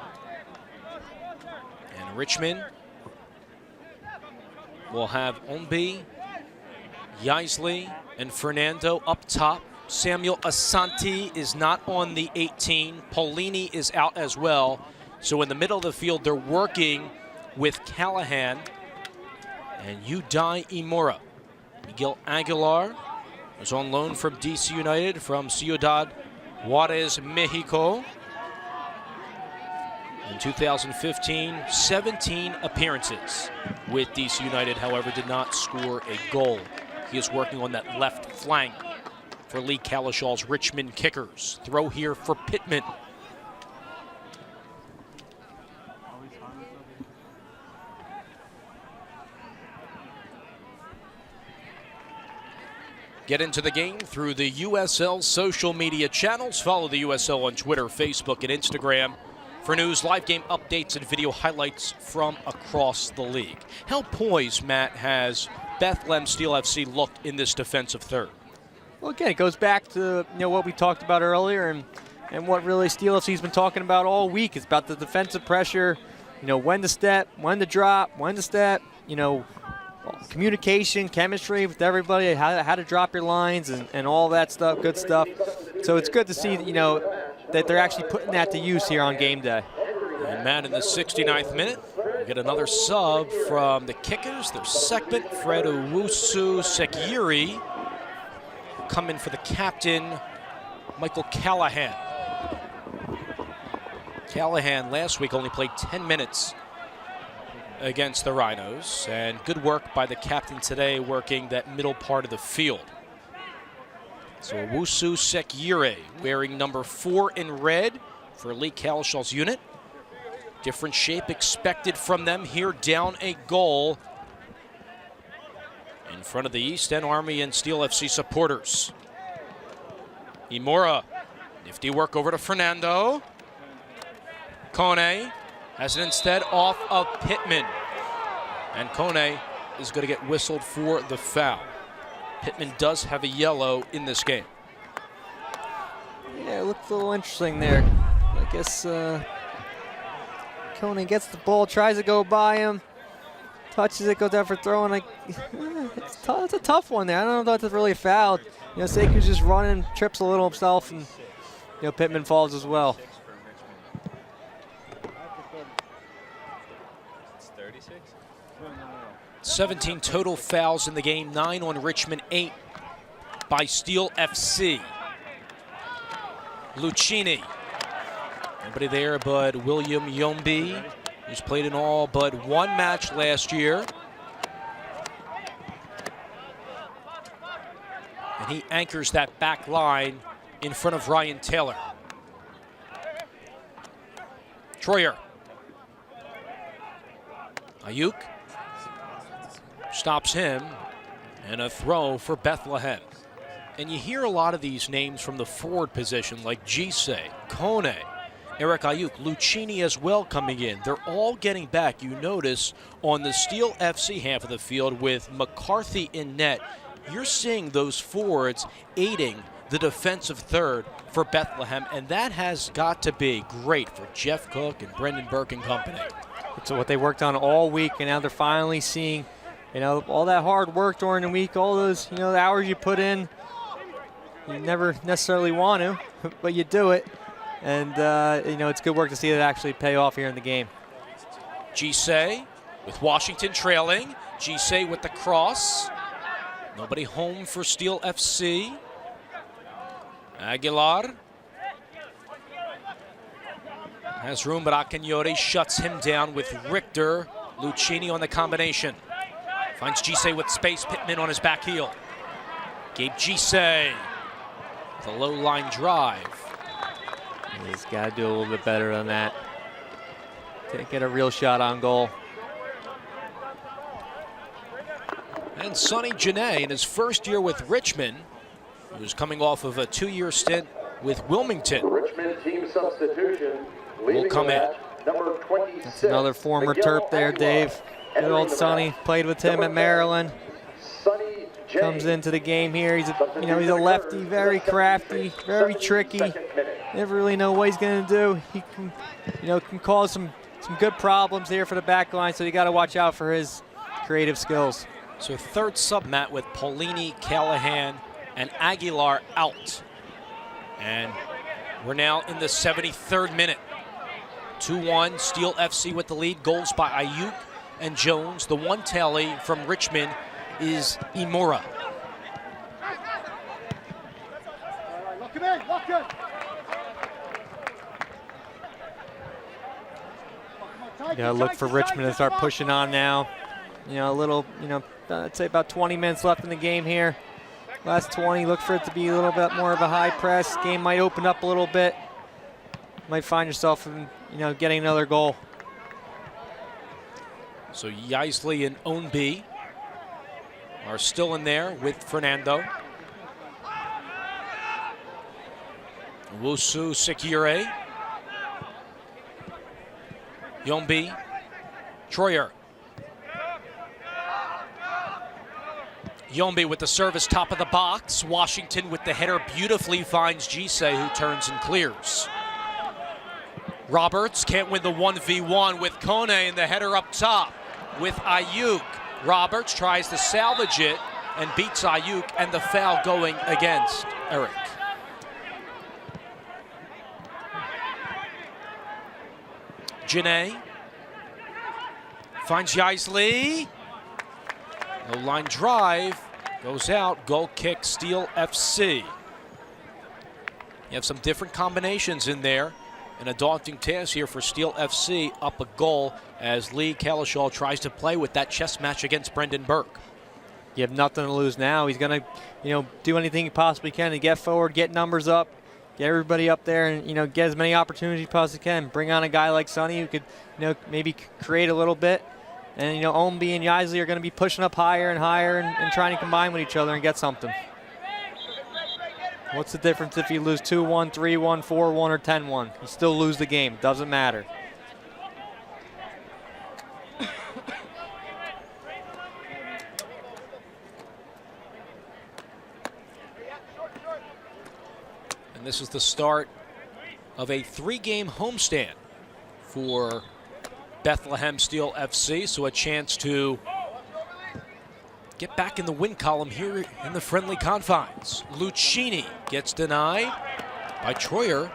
And Richmond will have Ombi, Yaisley, and Fernando up top. Samuel Asante is not on the 18. Paulini is out as well. So in the middle of the field, they're working with Callahan and Udai Imora. Miguel Aguilar was on loan from DC United from Ciudad Juarez, Mexico. In 2015, 17 appearances with DC United, however, did not score a goal. He is working on that left flank for Lee Calishaw's Richmond Kickers. Throw here for Pittman. Get into the game through the USL social media channels. Follow the USL on Twitter, Facebook, and Instagram for news, live game updates, and video highlights from across the league. How poised, Matt, has Bethlehem Steel FC looked in this defensive third? Well, again, it goes back to what we talked about earlier and what really Steel FC's been talking about all week. It's about the defensive pressure, when to step, when to drop, when to step, communication, chemistry with everybody, how to drop your lines and all that stuff, good stuff. So it's good to see, that they're actually putting that to use here on game day. And Matt, in the 69th minute, we get another sub from the Kickers. Their segment, Fred Owusu Sekiri, coming for the captain, Michael Callahan. Callahan last week only played 10 minutes against the Rhinos, and good work by the captain today working that middle part of the field. So Owusu Sekire wearing number 4 in red for Lee Calishaw's unit. Different shape expected from them here, down a goal in front of the East End Army and Steel FC supporters. Imora, nifty work over to Fernando. Kone has it instead off of Pittman. And Kone is going to get whistled for the foul. Pittman does have a yellow in this game. Yeah, it looks a little interesting there. Like guess Conan gets the ball, tries to go by him, touches it, goes out for throw, and it's a tough one there. I don't know if that's really a foul. Seku's just running, trips a little himself, and Pittman falls as well. 36? 17 total fouls in the game, 9 on Richmond, 8 by Steel FC. Lucchini. Nobody there but William Yombi, who's played in all but one match last year. And he anchors that back line in front of Ryan Taylor. Troyer. Ayuk stops him, and a throw for Bethlehem. And you hear a lot of these names from the forward position, like Gise, Kone, Eric Ayuk, Lucchini as well coming in. They're all getting back. You notice on the Steel FC half of the field with McCarthy in net, you're seeing those forwards aiding the defensive third for Bethlehem, and that has got to be great for Jeff Cook and Brendan Burke and company. It's what they worked on all week, and now they're finally seeing, all that hard work during the week, all those, the hours you put in. You never necessarily want to, but you do it. And, it's good work to see it actually pay off here in the game. Gise with Washington trailing. Gise with the cross. Nobody home for Steel FC. Aguilar has room, but Akinyote shuts him down with Richter. Lucchini on the combination. Finds Gise with space. Pittman on his back heel. Gabe Gise with a low line drive. He's got to do a little bit better than that. Can't get a real shot on goal. And Sonny Janae in his first year with Richmond, who's coming off of a 2-year stint with Wilmington, Richmond team substitution will come in. Number 26. That's another former Terp there, Dave. Good old Sonny. Played with him at Maryland. Sonny J. Comes into the game here. He's a lefty, very crafty, very tricky. Never really know what he's going to do. He can, can cause some good problems here for the back line, so you got to watch out for his creative skills. So third sub, Matt, with Paulini, Callahan, and Aguilar out. And we're now in the 73rd minute. 2-1, Steel FC with the lead. Goals by Ayuk and Jones. The one tally from Richmond is Imura. Lock him in, lock him. Look for Richmond to start pushing on now. A little, I'd say about 20 minutes left in the game here. Last 20, look for it to be a little bit more of a high press. Game might open up a little bit. Might find yourself in, getting another goal. So Yaisley and Ownby are still in there with Fernando. Wusu Sekire. Yombi. Troyer. Yombi with the service, top of the box. Washington with the header beautifully finds Gise, who turns and clears. Roberts can't win the 1v1 with Kone, and the header up top with Ayuk. Roberts tries to salvage it and beats Ayuk, and the foul going against Eric. Janae finds Yaisley. No line drive, goes out, goal kick, Steel FC. You have some different combinations in there, and a daunting task here for Steel FC, up a goal as Lee Kalishaw tries to play with that chess match against Brendan Burke. You have nothing to lose now. He's going to, do anything he possibly can to get forward, get numbers up, get everybody up there, and, get as many opportunities as he possibly can. Bring on a guy like Sonny who could, maybe create a little bit. And, Ownby and Yaisley are going to be pushing up higher and higher and trying to combine with each other and get something. What's the difference if you lose 2-1, 3-1, 4-1, or 10-1? You still lose the game. Doesn't matter. And this is the start of a 3-game homestand for Bethlehem Steel FC, so a chance to get back in the win column here in the friendly confines. Lucchini gets denied by Troyer,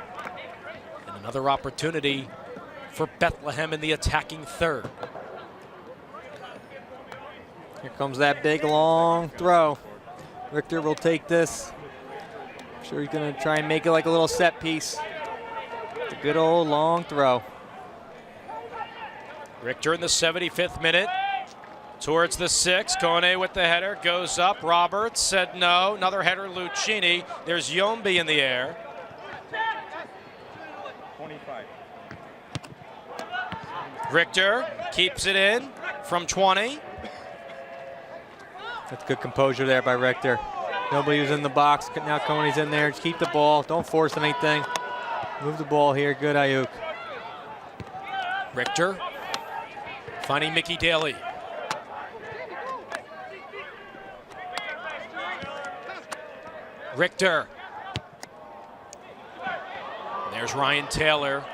and another opportunity for Bethlehem in the attacking third. Here comes that big long throw. Richter will take this. I'm sure he's gonna try and make it like a little set piece. It's a good old long throw. Richter in the 75th minute. Towards the 6, Kone with the header, goes up. Roberts said no, another header, Lucchini. There's Yombi in the air. 25. Richter keeps it in from 20. That's good composure there by Richter. Nobody was in the box, now Kone's in there. Just keep the ball, don't force anything. Move the ball here, good Ayuk. Richter finding Mickey Daly. Richter. There's Ryan Taylor.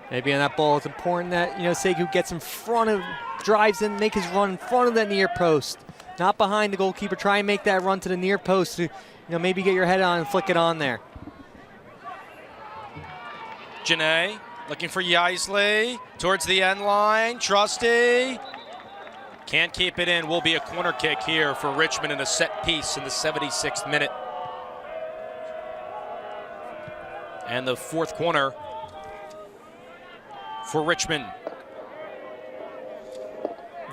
Maybe on that ball, it's important that, Segu gets in front of, drives in, make his run in front of that near post. Not behind the goalkeeper. Try and make that run to the near post to, maybe get your head on and flick it on there. Janae looking for Yaisley towards the end line. Trusty. Can't keep it in. Will be a corner kick here for Richmond in a set piece in the 76th minute. And the 4th corner for Richmond.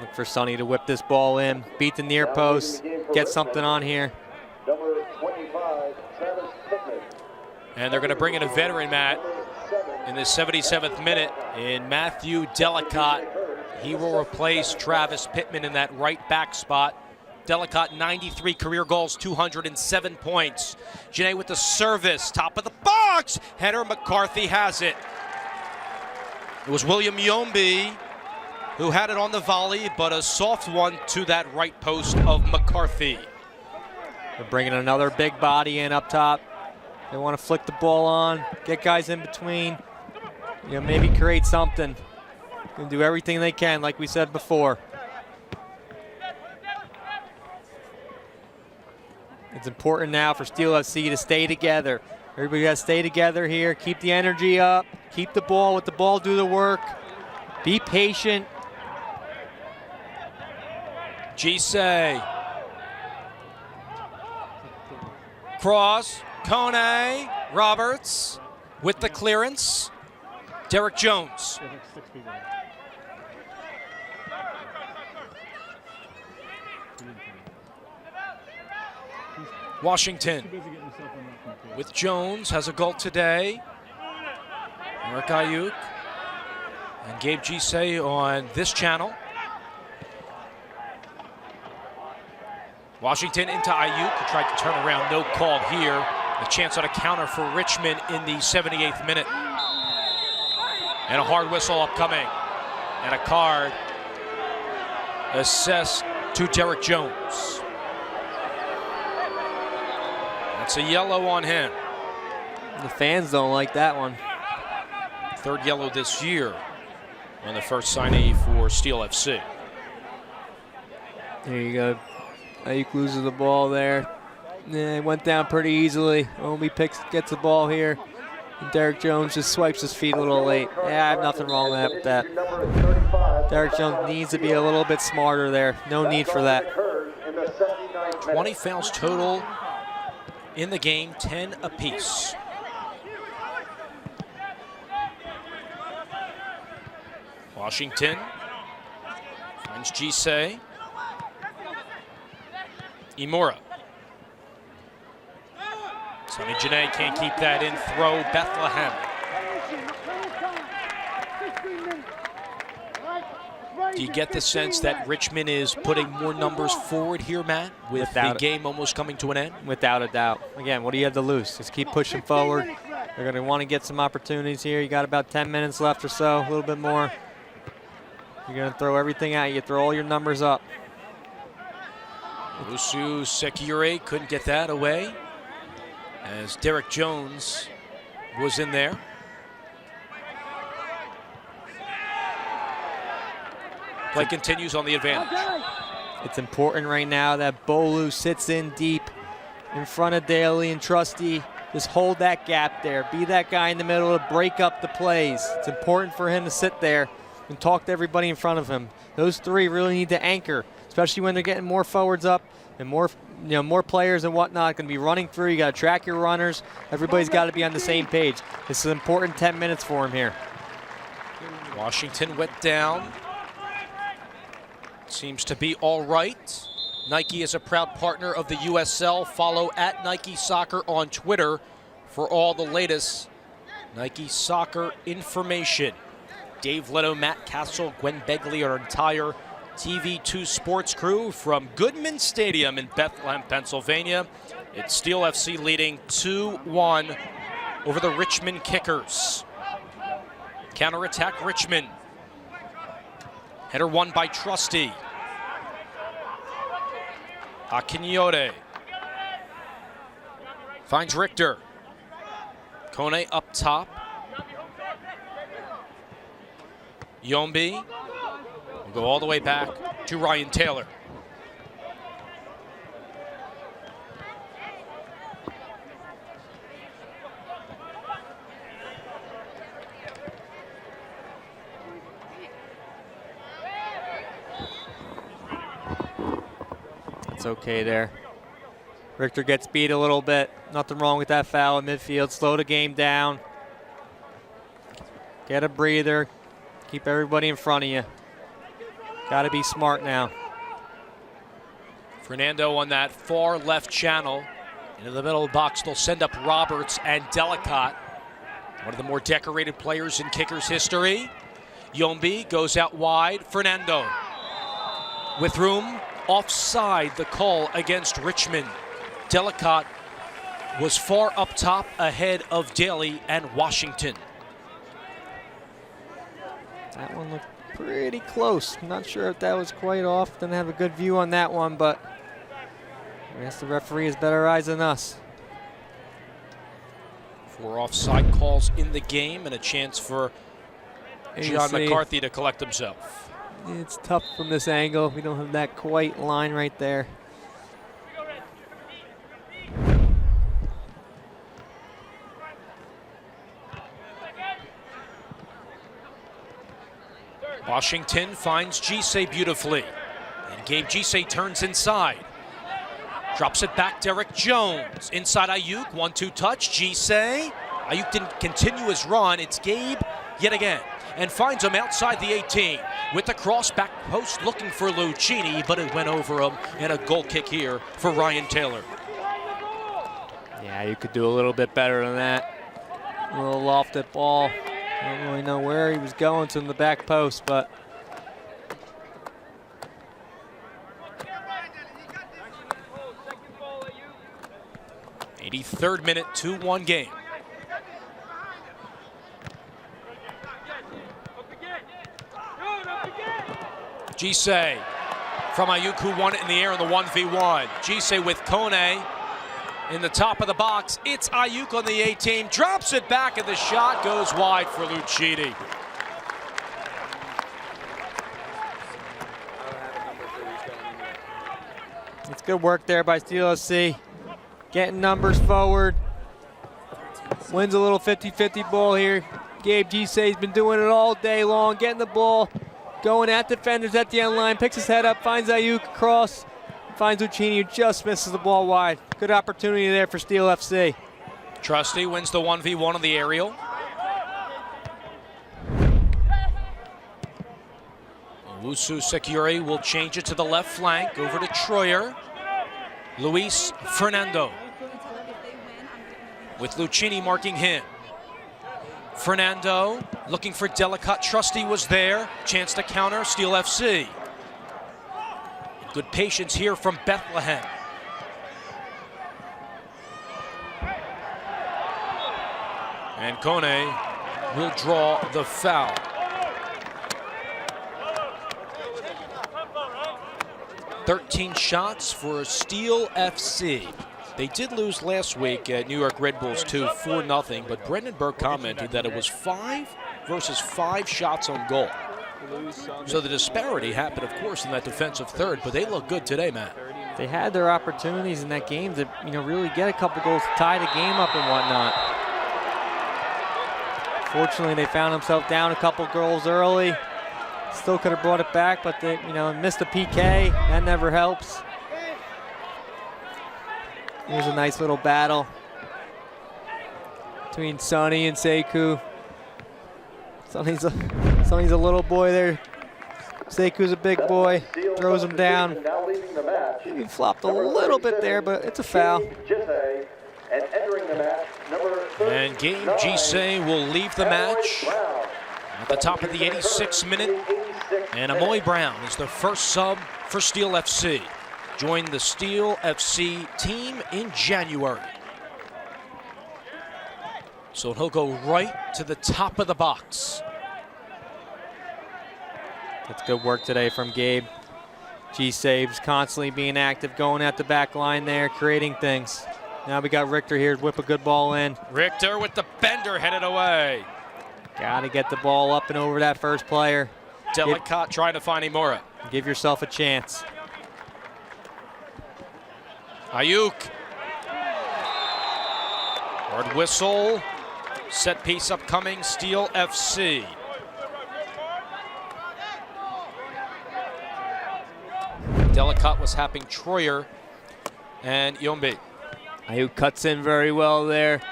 Look for Sonny to whip this ball in, beat the near post, get something on here. Number 25, Travis Pittman. And they're going to bring in a veteran, Matt, in the 77th minute in Matthew Delicott. He will replace Travis Pittman in that right back spot. Delicott, 93 career goals, 207 points. Janae with the service, top of the box. Header, McCarthy has it. It was William Yombi who had it on the volley, but a soft one to that right post of McCarthy. They're bringing another big body in up top. They want to flick the ball on, get guys in between, maybe create something. Gonna do everything they can, like we said before. It's important now for Steel FC to stay together. Everybody got to stay together here. Keep the energy up. Keep the ball. Let the ball do the work. Be patient. Gisay. Cross. Kone. Roberts with the clearance. Derek Jones. Washington with Jones, has a goal today. Eric Ayuk and Gabe Gisay on this channel. Washington into Ayuk, who tried to turn around, no call here. A chance on a counter for Richmond in the 78th minute. And a hard whistle upcoming. And a card assessed to Derek Jones. It's a yellow on him. The fans don't like that one. 3rd yellow this year on the first signee for Steel FC. There you go. Ayuk loses the ball there. It went down pretty easily. Omi gets the ball here. And Derek Jones just swipes his feet a little late. Yeah, I have nothing wrong with that. Derek Jones needs to be a little bit smarter there. No need for that. 20 fouls total in the game, 10 apiece. Washington finds Gisay. Imura. Sonny Janae can't keep that in. Throw Bethlehem. Do you get the sense that Richmond is putting more numbers forward here, Matt, with the game almost coming to an end? Without a doubt. Again, what do you have to lose? Just keep pushing forward. They're going to want to get some opportunities here. You got about 10 minutes left or so, a little bit more. You're going to throw everything at you, throw all your numbers up. Usu Sekire couldn't get that away. as Derek Jones was in there. Play continues on the advantage. It's important right now that Bolu sits in deep in front of Daly and Trusty. Just hold that gap there. Be that guy in the middle to break up the plays. It's important for him to sit there and talk to everybody in front of him. Those three really need to anchor, especially when they're getting more forwards up and more, more players and whatnot going to be running through. You got to track your runners. Everybody's got to be on the same page. This is an important 10 minutes for him here. Washington went down. Seems to be all right. Nike is a proud partner of the USL. Follow at Nike Soccer on Twitter for all the latest Nike Soccer information. Dave Leno, Matt Castle, Gwen Begley, our entire TV2 sports crew from Goodman Stadium in Bethlehem, Pennsylvania. It's Steel FC leading 2-1 over the Richmond Kickers. Counterattack Richmond. Header won by Trusty. Akinyote finds Richter. Kone up top. Yombi will go all the way back to Ryan Taylor. It's okay there. Richter gets beat a little bit. Nothing wrong with that foul in midfield. Slow the game down. Get a breather. Keep everybody in front of you. Got to be smart now. Fernando on that far left channel. Into the middle of the box, they'll send up Roberts and Delicott. One of the more decorated players in Kickers history. Yombi goes out wide. Fernando with room. Offside, the call against Richmond. Delicott was far up top ahead of Daly and Washington. That one looked pretty close. I'm not sure if that was quite off. Didn't have a good view on that one, but I guess the referee has better eyes than us. 4 offside calls in the game and a chance for John McCarthy to collect himself. It's tough from this angle. We don't have that quite line right there. Washington finds Gisay beautifully. And Gabe Gisay turns inside. Drops it back, Derek Jones. Inside Ayuk, 1-2 touch, Gisay. Ayuk didn't continue his run. It's Gabe yet again. And finds him outside the 18. With the cross back post looking for Lucchini, but it went over him. And a goal kick here for Ryan Taylor. Yeah, you could do a little bit better than that. A little lofted ball. I don't really know where he was going to in the back post, but 83rd minute, 2-1 game. Gisay from Ayuk, who won it in the air in the 1v1. Gisay with Kone in the top of the box. It's Ayuk on the 18, drops it back, and the shot goes wide for Lucchini. it's good work there by Steel FC. Getting numbers forward. Wins a little 50-50 ball here. Gabe Gisay's been doing it all day long, getting the ball, going at defenders at the end line, picks his head up, finds Ayuk across, finds Lucchini, who just misses the ball wide. Good opportunity there for Steel FC. Trusty wins the 1v1 on the aerial. Owusu Sekuri will change it to the left flank, over to Troyer. Luis Fernando with Lucchini marking him. Fernando looking for Delicott. Trusty was there. Chance to counter Steel FC. Good patience here from Bethlehem. And Kone will draw the foul. 13 shots for Steel FC. They did lose last week at New York Red Bulls 2, 4-0, but Brendan Burke commented that it was 5 versus 5 shots on goal. So the disparity happened, of course, in that defensive third, but they look good today, Matt. They had their opportunities in that game to, really get a couple goals, tie the game up and whatnot. Fortunately, they found themselves down a couple goals early. Still could have brought it back, but they, missed a PK. That never helps. Here's a nice little battle between Sonny and Sekou. Sonny's a little boy there. Sekou's a big boy. Throws him down. He flopped a little bit there, but it's a foul. And Game Gise will leave the match at the top of the 86th minute. And Amoy Brown is the first sub for Steel FC. Joined the Steel FC team in January. So he'll go right to the top of the box. That's good work today from Gabe. G-Saves constantly being active, going at the back line there, creating things. Now we got Richter here to whip a good ball in. Richter with the bender headed away. Got to get the ball up and over that first player. Delicate trying to find Imura. Give yourself a chance. Ayuk. Hard whistle. Set piece upcoming, Steel FC. Delicate was happing Troyer and Yombi. Ayuk cuts in very well there.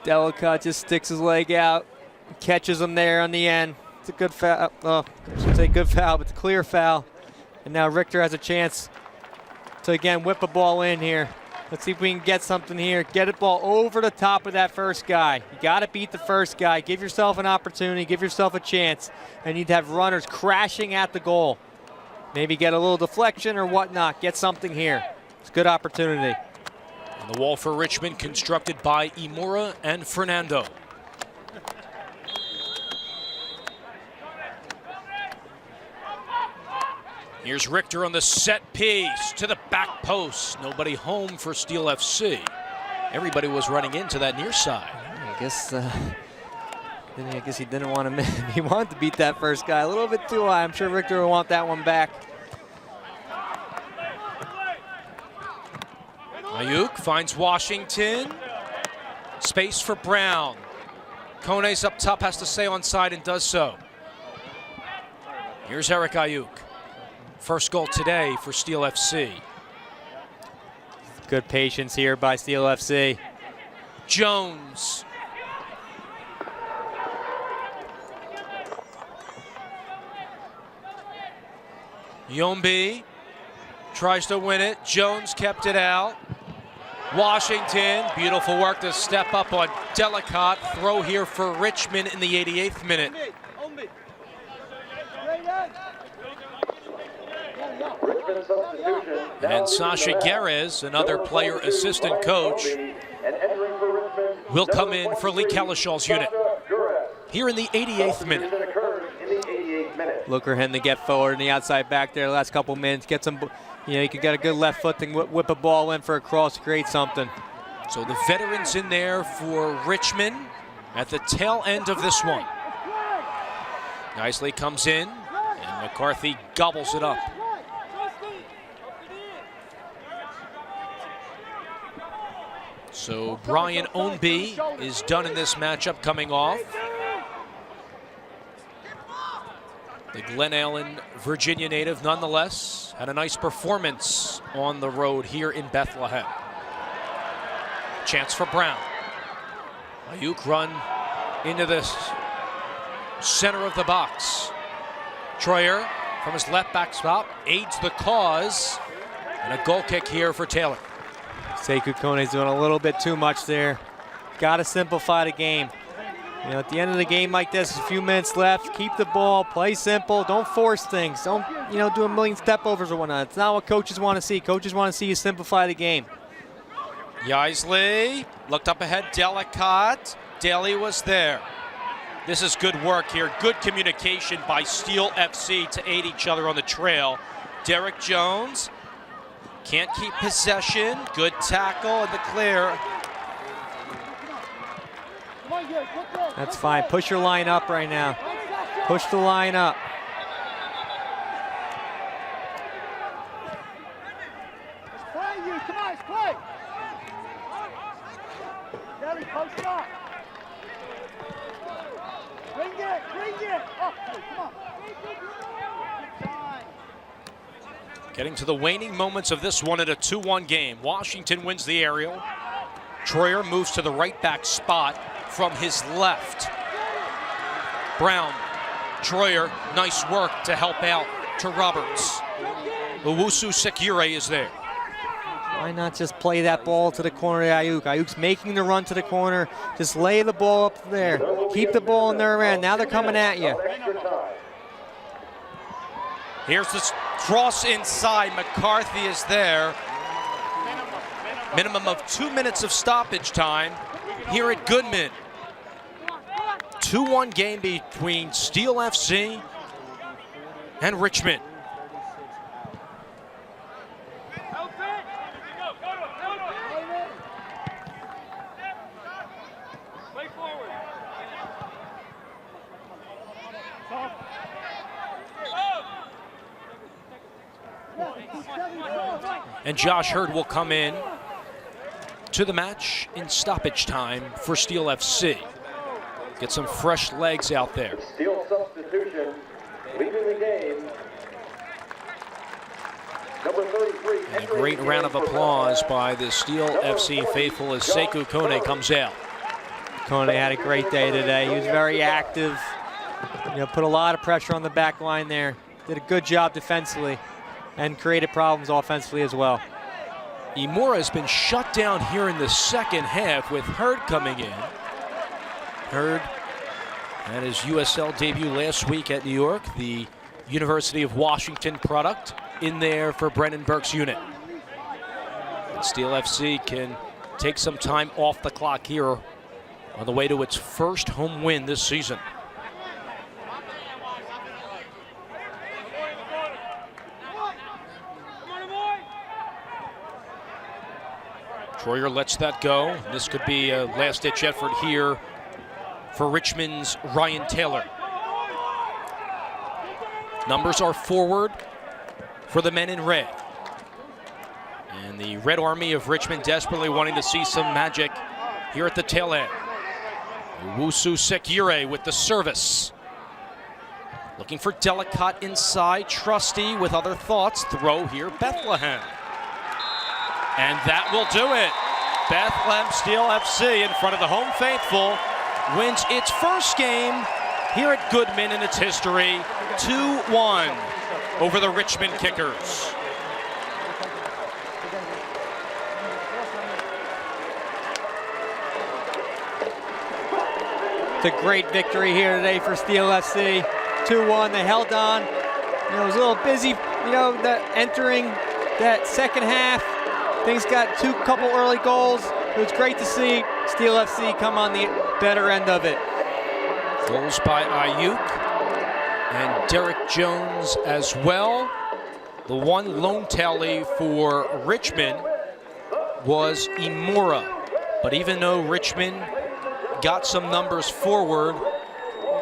Delicate just sticks his leg out, catches him there on the end. It's a good foul. Oh, I should say good foul, but it's a clear foul. And now Richter has a chance to again whip a ball in here. Let's see if we can get something here. Get a ball over the top of that first guy. You got to beat the first guy. Give yourself an opportunity. Give yourself a chance. And you'd have runners crashing at the goal. Maybe get a little deflection or whatnot. Get something here. It's a good opportunity. And the wall for Richmond constructed by Imura and Fernando. Here's Richter on the set piece to the back post. Nobody home for Steel FC. Everybody was running into that near side. I guess he didn't want to. He wanted to beat that first guy a little bit too high. I'm sure Richter will want that one back. Ayuk finds Washington. Space for Brown. Kone's up top, has to stay on side and does so. Here's Eric Ayuk. First goal today for Steel FC. Good patience here by Steel FC. Jones. Yombi tries to win it. Jones kept it out. Washington, beautiful work to step up on Delicate. Throw here for Richmond in the 88th minute. And Sasha Guerres, another player assistant coach, will come in for Lee Kalishaw's unit here in the 88th minute. Lookerhen to get forward in the outside back there the last couple minutes. Get some, you can get a good left foot and whip a ball in for a cross, create something. So the veterans in there for Richmond at the tail end of this one. Nicely comes in, and McCarthy gobbles it up. So Brian Ownby is done in this matchup coming off. The Glen Allen, Virginia native, nonetheless, had a nice performance on the road here in Bethlehem. Chance for Brown. Ayuk run into this center of the box. Troyer from his left back spot aids the cause, and a goal kick here for Taylor. Sekou Kone's doing a little bit too much there. Got to simplify the game. At the end of the game like this, a few minutes left, keep the ball, play simple, don't force things. Don't, do a million step overs or whatnot. It's not what coaches want to see. Coaches want to see you simplify the game. Yaisley looked up ahead, Delicate. Daly was there. This is good work here. Good communication by Steel FC to aid each other on the trail. Derek Jones can't keep possession. Good tackle and the clear. That's fine. Push your line up right now. Push the line up. Let's play you. Come on, let's play. Nelly, post up. Bring it, bring it. Up, come on. Getting to the waning moments of this one at a 2-1 game. Washington wins the aerial. Troyer moves to the right back spot from his left. Brown, Troyer, nice work to help out to Roberts. Owusu Sekire is there. Why not just play that ball to the corner to Ayuk? Ayuk's making the run to the corner. Just lay the ball up there. Keep the ball in their end. Now they're coming at you. Here's this cross inside. McCarthy is there. Minimum of 2 minutes of stoppage time here at Goodman. 2-1 game between Steel FC and Richmond. And Josh Hurd will come in to the match in stoppage time for Steel FC. Get some fresh legs out there. Steel substitution, leaving the game. Number 33. And a great round of applause by the Steel FC faithful as Sekou Kone comes out. Kone had a great day today. He was very active. Put a lot of pressure on the back line there. Did a good job defensively and created problems offensively as well. Imura has been shut down here in the second half with Hurd coming in. Hurd had his USL debut last week at New York, the University of Washington product, in there for Brendan Burke's unit. And Steel FC can take some time off the clock here on the way to its first home win this season. Troyer lets that go. This could be a last-ditch effort here for Richmond's Ryan Taylor. Numbers are forward for the men in red. And the Red Army of Richmond desperately wanting to see some magic here at the tail end. Owusu Sekire with the service. Looking for Delicate inside. Trusty with other thoughts. Throw here, Bethlehem. And that will do it. Bethlehem Steel FC in front of the home faithful wins its first game here at Goodman in its history, 2-1 over the Richmond Kickers. It's a great victory here today for Steel FC. 2-1, they held on. It was a little busy, entering that second half. Things got couple early goals. It was great to see Steel FC come on the better end of it. Goals by Ayuk and Derek Jones as well. The one lone tally for Richmond was Imura. But even though Richmond got some numbers forward,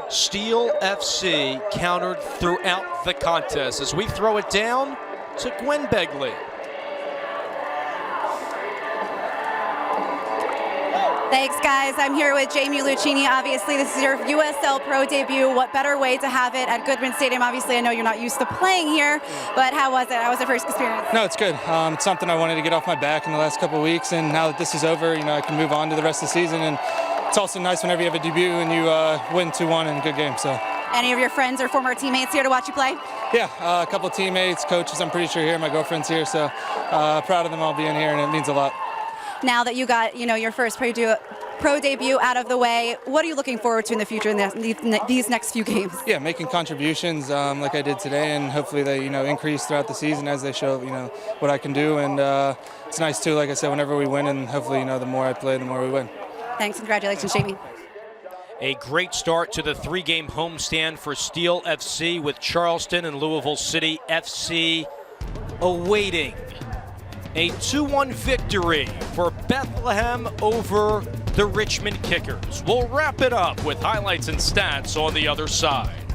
Steel FC countered throughout the contest. As we throw it down to Gwen Begley. Thanks, guys. I'm here with Jamie Lucchini. Obviously, this is your USL Pro debut. What better way to have it at Goodman Stadium? Obviously, I know you're not used to playing here, but how was it? How was the first experience? No, it's good. It's something I wanted to get off my back in the last couple of weeks, and now that this is over, I can move on to the rest of the season. And it's also nice whenever you have a debut and you win 2-1 in a good game. So. Any of your friends or former teammates here to watch you play? Yeah, a couple of teammates, coaches. I'm pretty sure here. My girlfriend's here, so proud of them all being here, and it means a lot. Now that you got, your first pro debut out of the way, what are you looking forward to in the future in these next few games? Yeah, making contributions like I did today, and hopefully they, increase throughout the season as they show, what I can do. And it's nice too, like I said, whenever we win, and hopefully, the more I play, the more we win. Thanks, congratulations, Jamie. A great start to the three-game homestand for Steel FC with Charleston and Louisville City FC awaiting A 2-1 victory for Bethlehem over the Richmond Kickers. We'll wrap it up with highlights and stats on the other side.